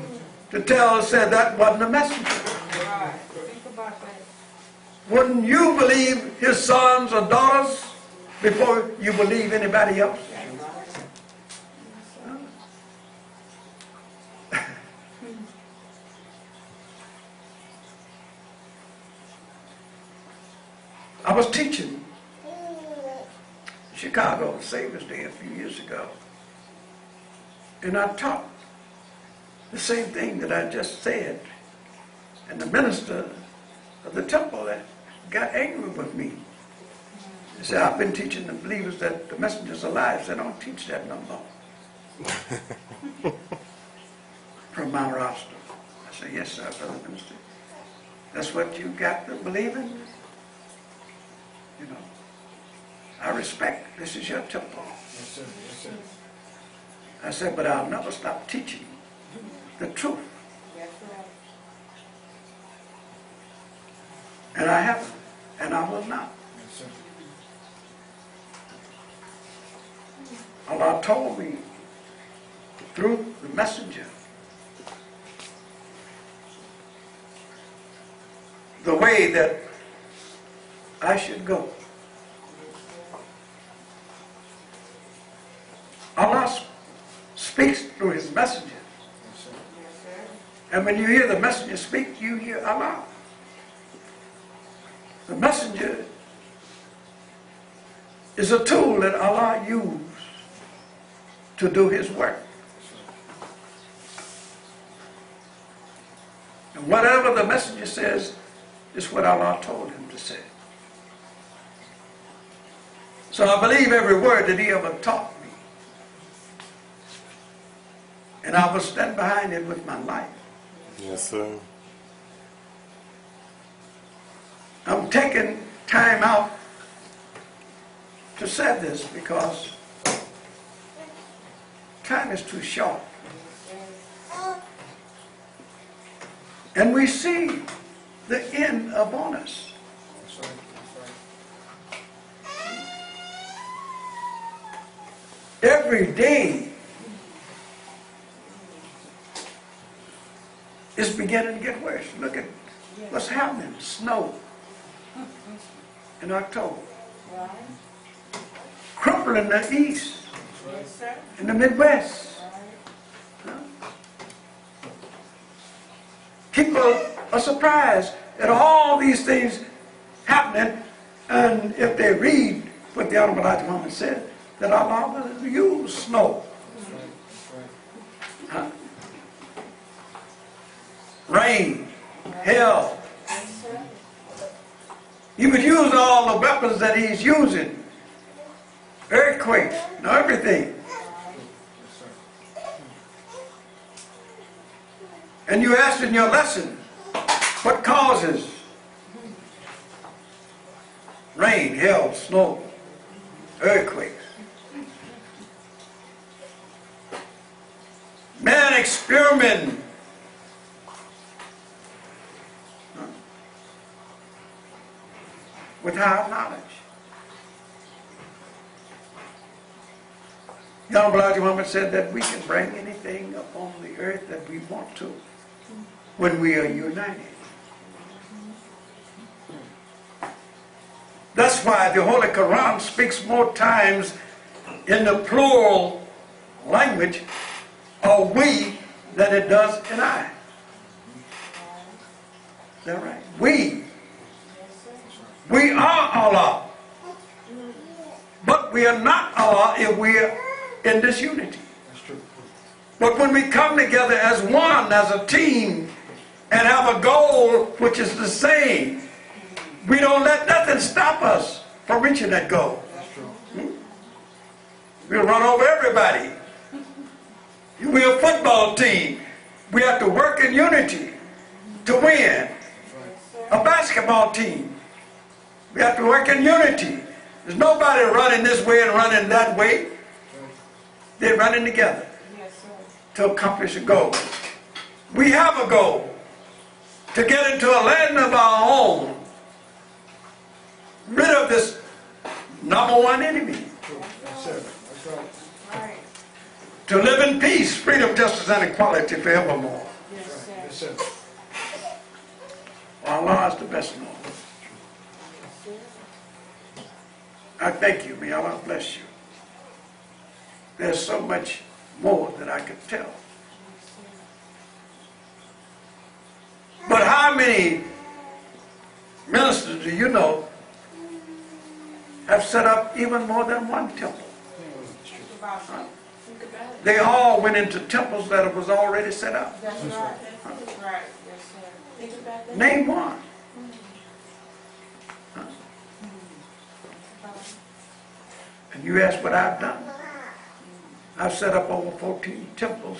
to tell us that that wasn't a messenger? Right. Think about that. Wouldn't you believe his sons or daughters before you believe anybody else? I was teaching Chicago Savior's Day a few years ago, and I taught the same thing that I just said, and the minister of the temple that got angry with me. He said, I've been teaching the believers that the messenger's alive, so I don't teach that no more. From my roster. I said, yes, sir, brother minister. That's what you got to believe in? You know. I respect, this is your temple. Yes, sir. Yes, sir. I said, but I'll never stop teaching the truth. That's right. And I haven't, and I will not. Yes, sir. Allah told me through the messenger the way that I should go. Allah speaks through his messenger. Yes, sir. Yes, sir. And when you hear the messenger speak, you hear Allah. The messenger is a tool that Allah used to do his work. And whatever the messenger says is what Allah told him to say. So I believe every word that he ever taught me. And I will stand behind him with my life. Yes, sir. I'm taking time out to say this because time is too short. And we see the end upon us. That's right. That's right. Every day is beginning to get worse. Look at what's happening. Snow in October. Right. Crippling the east, Yes, sir. in the Midwest. Right. People are surprised at all these things happening, and if they read what the Honorable Elijah Muhammad said, that Allah will use snow, That's right. That's right. rain, hail. Yes, sir. He would use all the weapons that he's using, earthquakes, and everything. Yes, sir. And you asked in your lesson, what causes rain, hail, snow, earthquakes? Man experimenting with higher knowledge. The Honorable Elijah Muhammad said that we can bring anything upon the earth that we want to when we are united. That's why the Holy Quran speaks more times in the plural language of we than it does in I. Is that right? We. We are Allah. But we are not Allah if we are in this unity. That's true. But when we come together as one, as a team, and have a goal which is the same, we don't let nothing stop us from reaching that goal. That's true. We'll run over everybody. We're a football team. We have to work in unity to win. A basketball team. We have to work in unity. There's nobody running this way and running that way. They're running together Yes, sir. to accomplish a goal. We have a goal to get into a land of our own, rid of this number one enemy, Yes, sir. That's right. Right. to live in peace, freedom, justice, and equality forevermore. Yes, sir. Yes, sir. Allah is the best Lord. Yes, sir. I thank you. May Allah bless you. There's so much more that I could tell. But how many ministers do you know have set up even more than one temple? Think about it. Think about it. They all went into temples that was already set up. That's right. That's right. Yes, sir. Think about that. Name one. And you ask what I've done. I've set up over 14 temples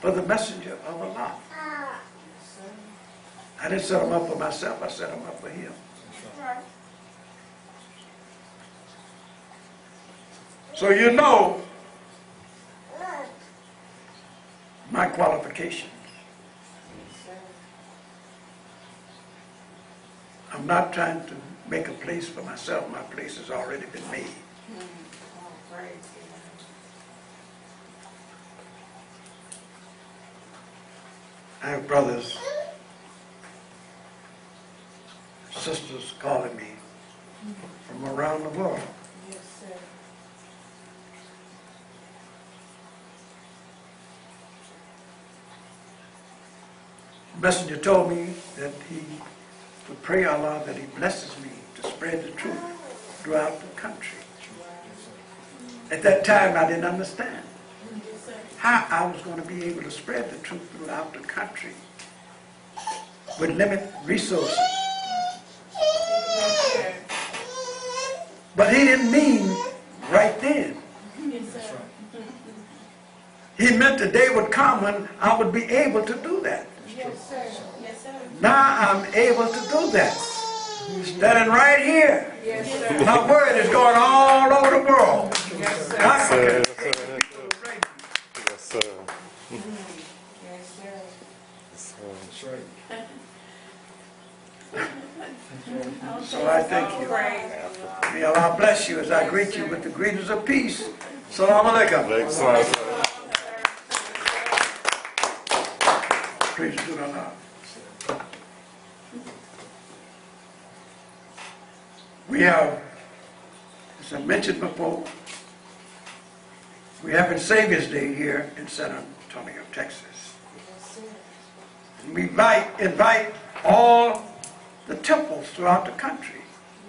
for the messenger of Allah. Yes, sir. I didn't set them up for myself, I set them up for him. That's right. Right. So you know my qualifications. I'm not trying to make a place for myself. My place has already been made. Oh, praise I have brothers, sisters calling me from around the world. God. Yes, sir. The messenger told me that he would pray Allah that he blesses me to spread the truth throughout the country. At that time, I didn't understand Yes, sir. how I was going to be able to spread the truth throughout the country with limited resources. Yes, sir. But he didn't mean right then. Yes, sir. He meant the day would come when I would be able to do that. Yes, sir. Yes, sir. Now I'm able to do that. Standing right here. Yes, sir. My word is going all over the world. Yes, sir. Africa. Yes, sir. Yes, sir. Yes, sir. That's right. So I thank you. Praise May Allah bless you as I greet you with the greetings of peace. Salam alaikum. Like science. Praise to Allah. We have, as I mentioned before, we have Savior's Day here in San Antonio, Texas. Yes, sir. And we invite all the temples throughout the country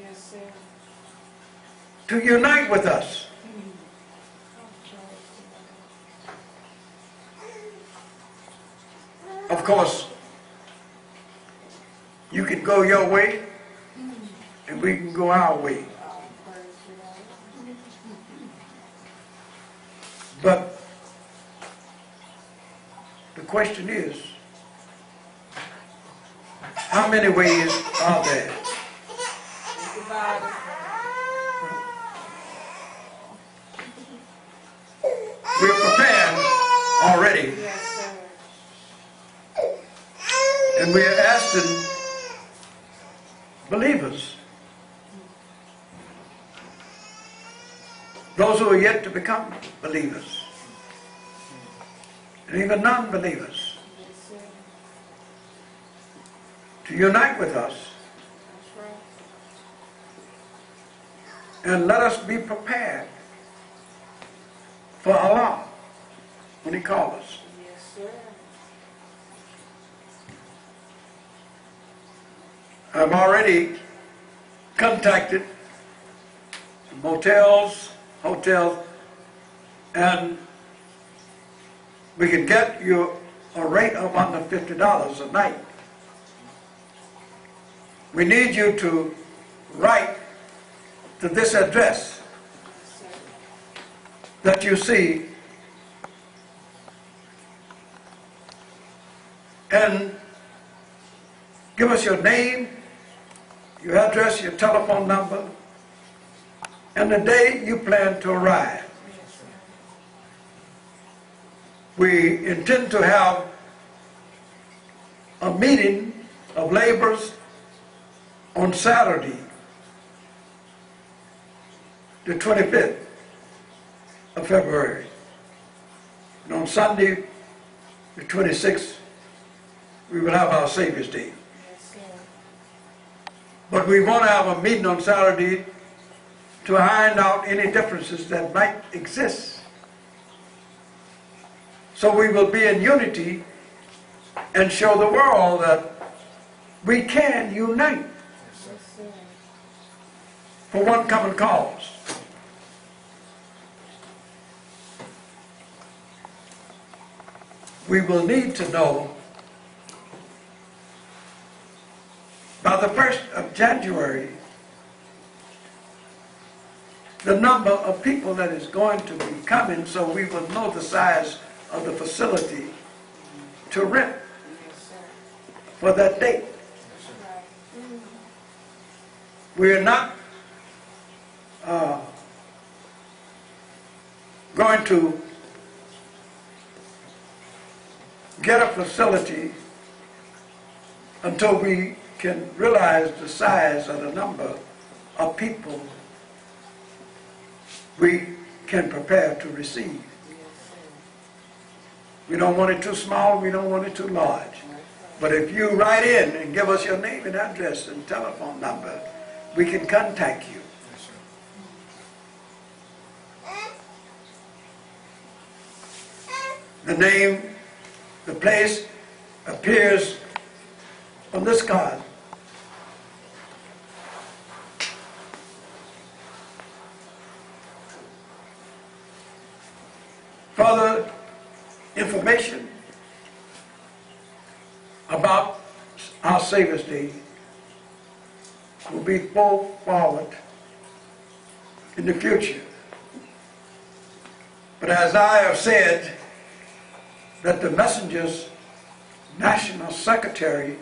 Yes, sir. to unite with us. Of course, you can go your way and we can go our way. But the question is, how many ways are there? Goodbye. We're prepared already, Yes, sir. and we are asking believers, those who are yet to become believers, and even non-believers, Yes, sir. to unite with us That's right. and let us be prepared for Allah when He calls us. Yes, sir. I've already contacted motels, hotels, and we can get you a rate of under $50 a night. We need you to write to this address Yes, sir. that you see and give us your name, your address, your telephone number, and the day you plan to arrive. Yes, sir. We intend to have a meeting of laborers on Saturday, the 25th of February. And on Sunday, the 26th, we will have our Savior's Day. Yes, sir. But we want to have a meeting on Saturday to iron out any differences that might exist. So we will be in unity and show the world that we can unite Yes, sir. for one common cause. We will need to know by the 1st of January the number of people that is going to be coming, so we will know the size of the facility to rent Yes, sir. for that date. Right. We are not going to get a facility until we can realize the size of the number of people we can prepare to receive. We don't want it too small, we don't want it too large. But if you write in and give us your name and address and telephone number, we can contact you. Yes, sir. The name, the place appears on this card. Further information about our Savior's Day will be brought forward in the future. But as I have said, that the Messenger's National Secretary,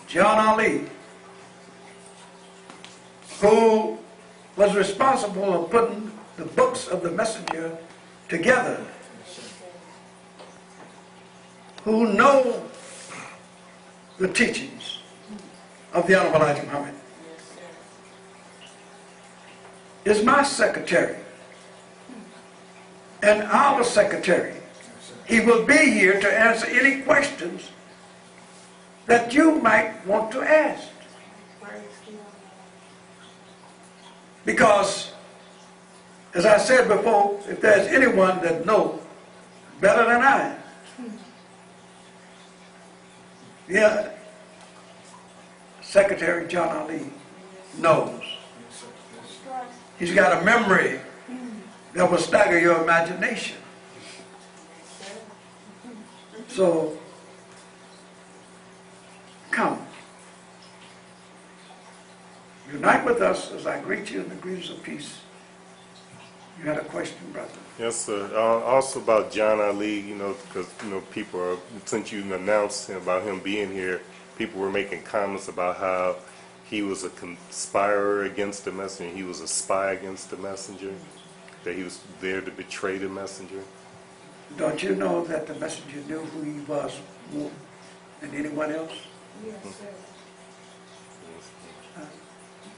John Ali, who was responsible for putting the books of the Messenger together, who know the teachings of the Honorable Elijah Muhammad, is my secretary and our secretary. He will be here to answer any questions that you might want to ask. Because, as I said before, if there's anyone that knows better than I, yeah, Secretary John Ali knows. He's got a memory that will stagger your imagination. So, come. Unite with us as I greet you in the greetings of peace. You had a question, brother? Yes, sir. Also about John Ali, because, people are, since you announced about him being here, people were making comments about how he was a conspirer against the messenger, he was a spy against the messenger, that he was there to betray the messenger. Don't you know that the messenger knew who he was more than anyone else? Yes,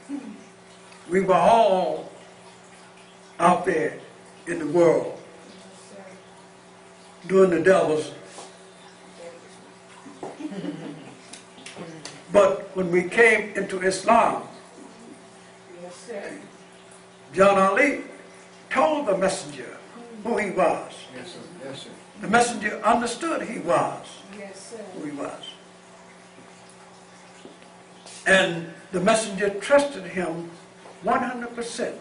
sir. We were all out there in the world doing the devil's. But when we came into Islam, Yes, sir. John Ali told the messenger who he was. Yes, sir. Yes, sir. The messenger understood he was Yes, sir. who he was. And the messenger trusted him 100%.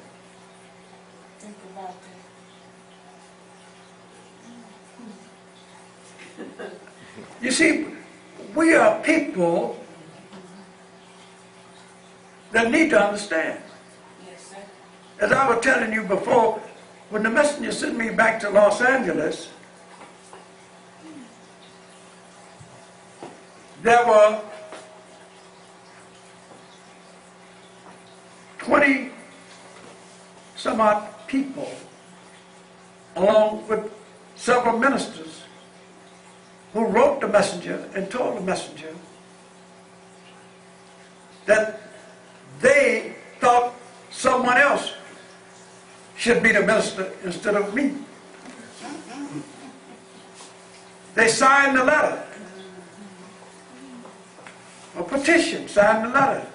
Think about that. You see, we are people that need to understand. Yes, sir. As I was telling you before, when the messenger sent me back to Los Angeles, there were 20 some odd people, along with several ministers, who wrote the messenger and told the messenger that they thought someone else should be the minister instead of me. They signed the letter, a petition, signed the letter.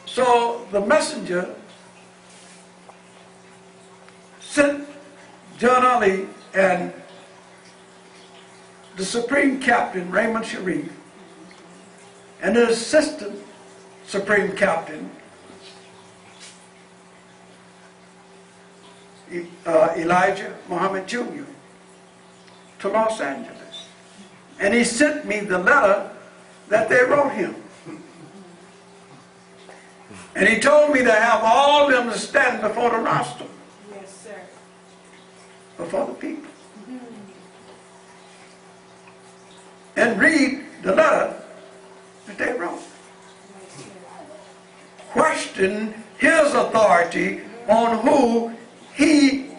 So the messenger sent John Ali and the Supreme Captain, Raymond Sharif, and the Assistant Supreme Captain, Elijah Muhammad Jr., to Los Angeles. And he sent me the letter that they wrote him. And he told me to have all of them to stand before the rostrum, Yes, sir. before the people, and read the letter that they wrote. Yes, sir. Question his authority on who he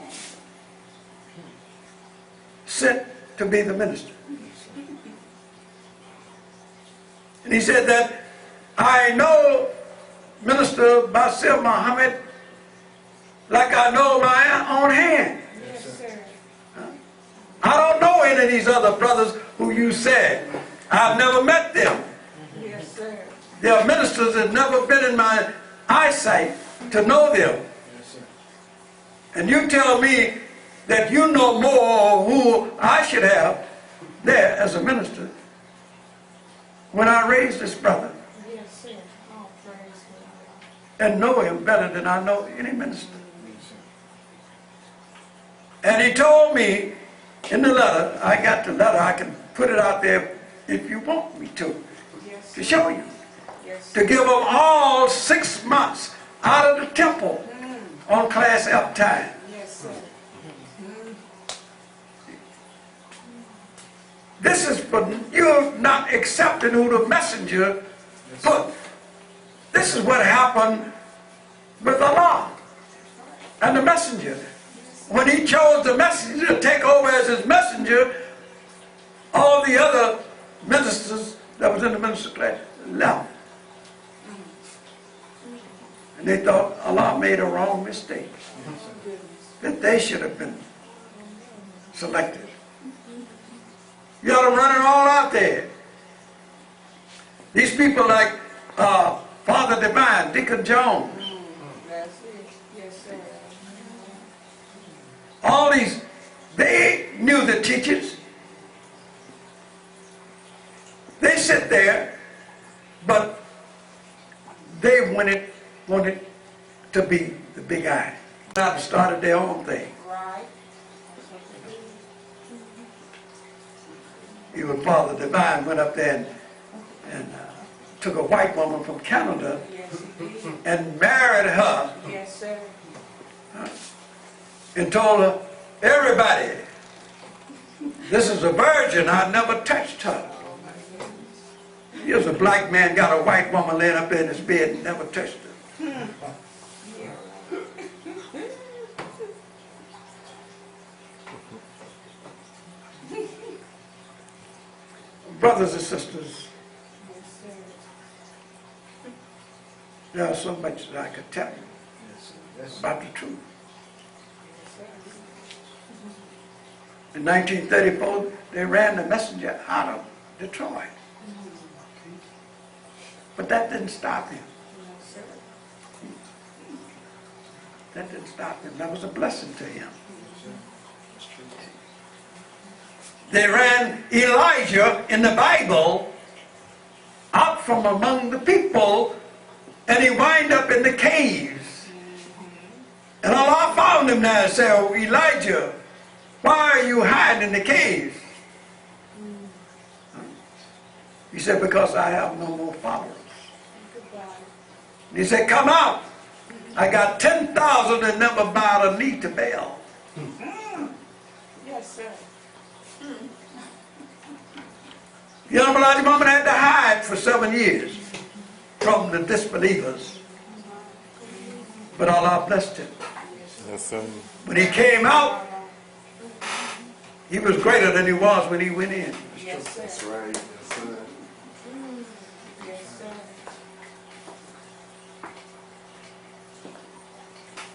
sent to be the minister. And he said that I know Minister Basir Muhammad like I know my own hand. Yes, sir. I don't know any of these other brothers who you said. I've never met them. Yes, sir. There are ministers that have never been in my eyesight to know them. And you tell me that you know more who I should have there as a minister when I raised this brother Yes, sir. Oh, praise God. and know him better than I know any minister. And he told me in the letter, I got the letter, I can put it out there if you want me to Yes, to show you. yes, To give them all 6 months out of the temple on class F time. yes, sir. This is for you not accepting who the messenger put. This is what happened with Allah and the messenger. When he chose the messenger to take over as his messenger, all the other ministers that was in the minister class left. And they thought Allah made a wrong mistake, that they should have been selected. You ought to run it all out there. These people like Father Divine, Deacon Jones, That's it. Yes, sir. all these, they knew the teachers. They sit there, but they wanted to be the big eye. Now started their own thing. Right. Even Father Divine went up there and took a white woman from Canada Yes, he did. and married her Yes, sir. and told her, everybody, this is a virgin, I never touched her. Here's a black man got a white woman laying up in his bed and never touched her. Brothers and sisters, Yes, sir. there's so much that I could tell you about the truth. In 1934, they ran the messenger out of Detroit. But that didn't stop him. Yes, sir. That didn't stop him. That was a blessing to him. They ran Elijah in the Bible out from among the people, and he wind up in the caves. And Allah found him there and said, "Oh, Elijah, why are you hiding in the caves?" He said, "Because I have no more followers." Goodbye. And he said, "Come out. I got 10,000 that never bowed a knee to Baal." Yes, sir. The Honorable Elijah Muhammad had to hide for 7 years from the disbelievers. But Allah blessed him. Yes, sir. When he came out, he was greater than he was when he went in. Yes, sir. That's right. Yes, sir. Yes, sir.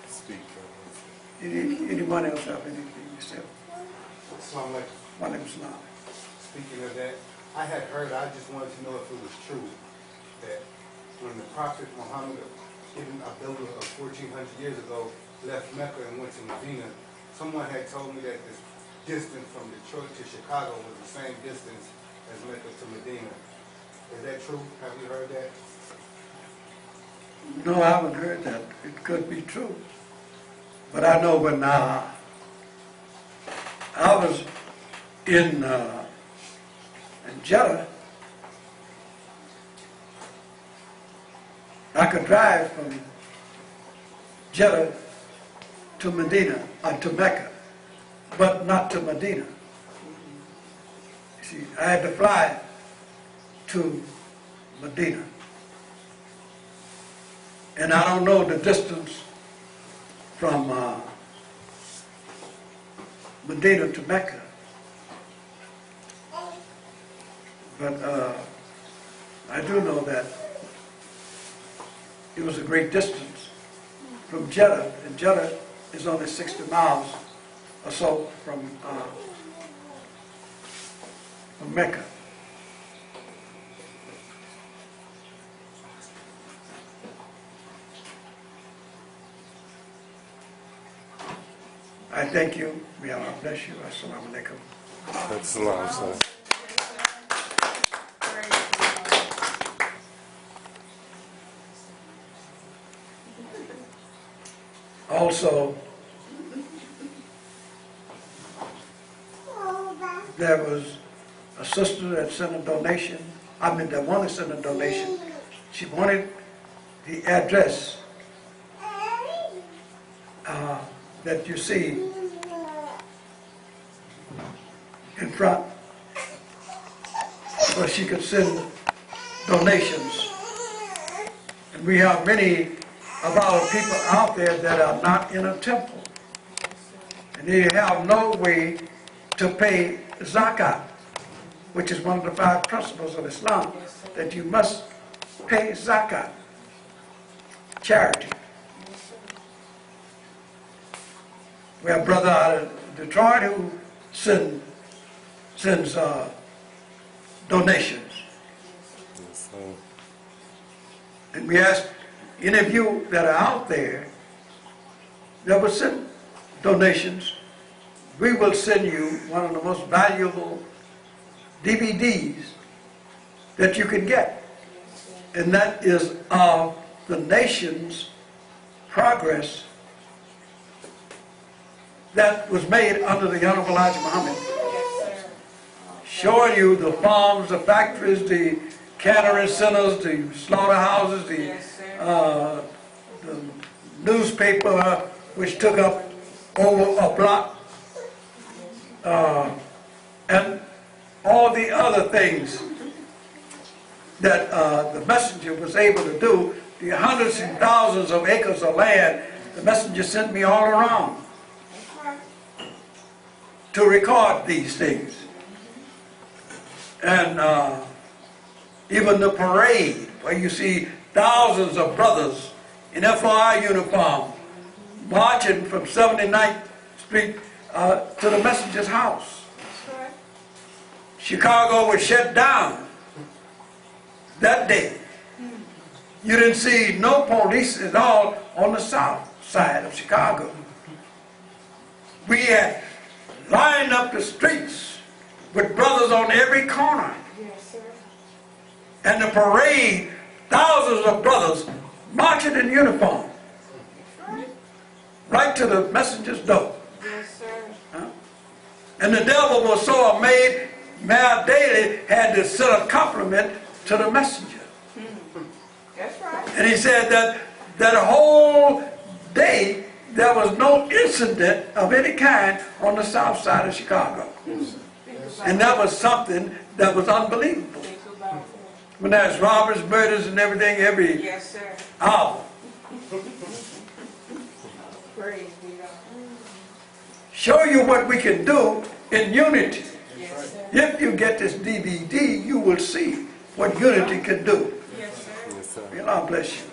Speak. Anyone else have anything to say? Assalamu alaikum. My name is Islam. Speaking of that, I had heard, I just wanted to know if it was true that when the Prophet Muhammad, Ibn Abdullah of 1400 years ago, left Mecca and went to Medina, someone had told me that the distance from Detroit to Chicago was the same distance as Mecca to Medina. Is that true? Have you heard that? No, I haven't heard that. It could be true. But I know when I was in Jeddah, I could drive from Jeddah to Medina, to Mecca, but not to Medina. You see, I had to fly to Medina. And I don't know the distance from Medina to Mecca. But I do know that it was a great distance from Jeddah, and Jeddah is only 60 miles or so from Mecca. I thank you. May Allah bless you. Assalamu alaikum. That's a long sir. Also, there was a sister that sent a donation. That wanted to send a donation. She wanted the address that you see in front, where she could send donations. And we have many of our people out there that are not in a temple, and they have no way to pay zakat, which is one of the 5 principles of Islam, that you must pay zakat, charity. We have a brother out of Detroit who sends donations. Yes, sir. And we ask any of you that are out there that will send donations, we will send you one of the most valuable DVDs that you can get. And that is of the nation's progress that was made under the Honorable Elijah Muhammad. Showing you the farms, the factories, the cannery centers, the slaughterhouses, the newspaper, which took up over a block, and all the other things that the messenger was able to do. The hundreds and thousands of acres of land the messenger sent me all around to record these things. And even the parade, where you see thousands of brothers in FOI uniform marching from 79th Street to the messenger's house. Chicago was shut down that day. You didn't see no police at all on the south side of Chicago. We had lined up the streets with brothers on every corner. And the parade, thousands of brothers marching in uniform right to the messenger's door. And the devil was so amazed, Mayor Daley had to send a compliment to the messenger. That's right. And he said that whole day there was no incident of any kind on the south side of Chicago. And that was something that was unbelievable. When there's robbers, murders, and everything every hour. Praise be God. Show you what we can do in unity. Yes, sir. If you get this DVD, you will see what unity can do. Yes, sir. Yes, sir. May Allah bless you.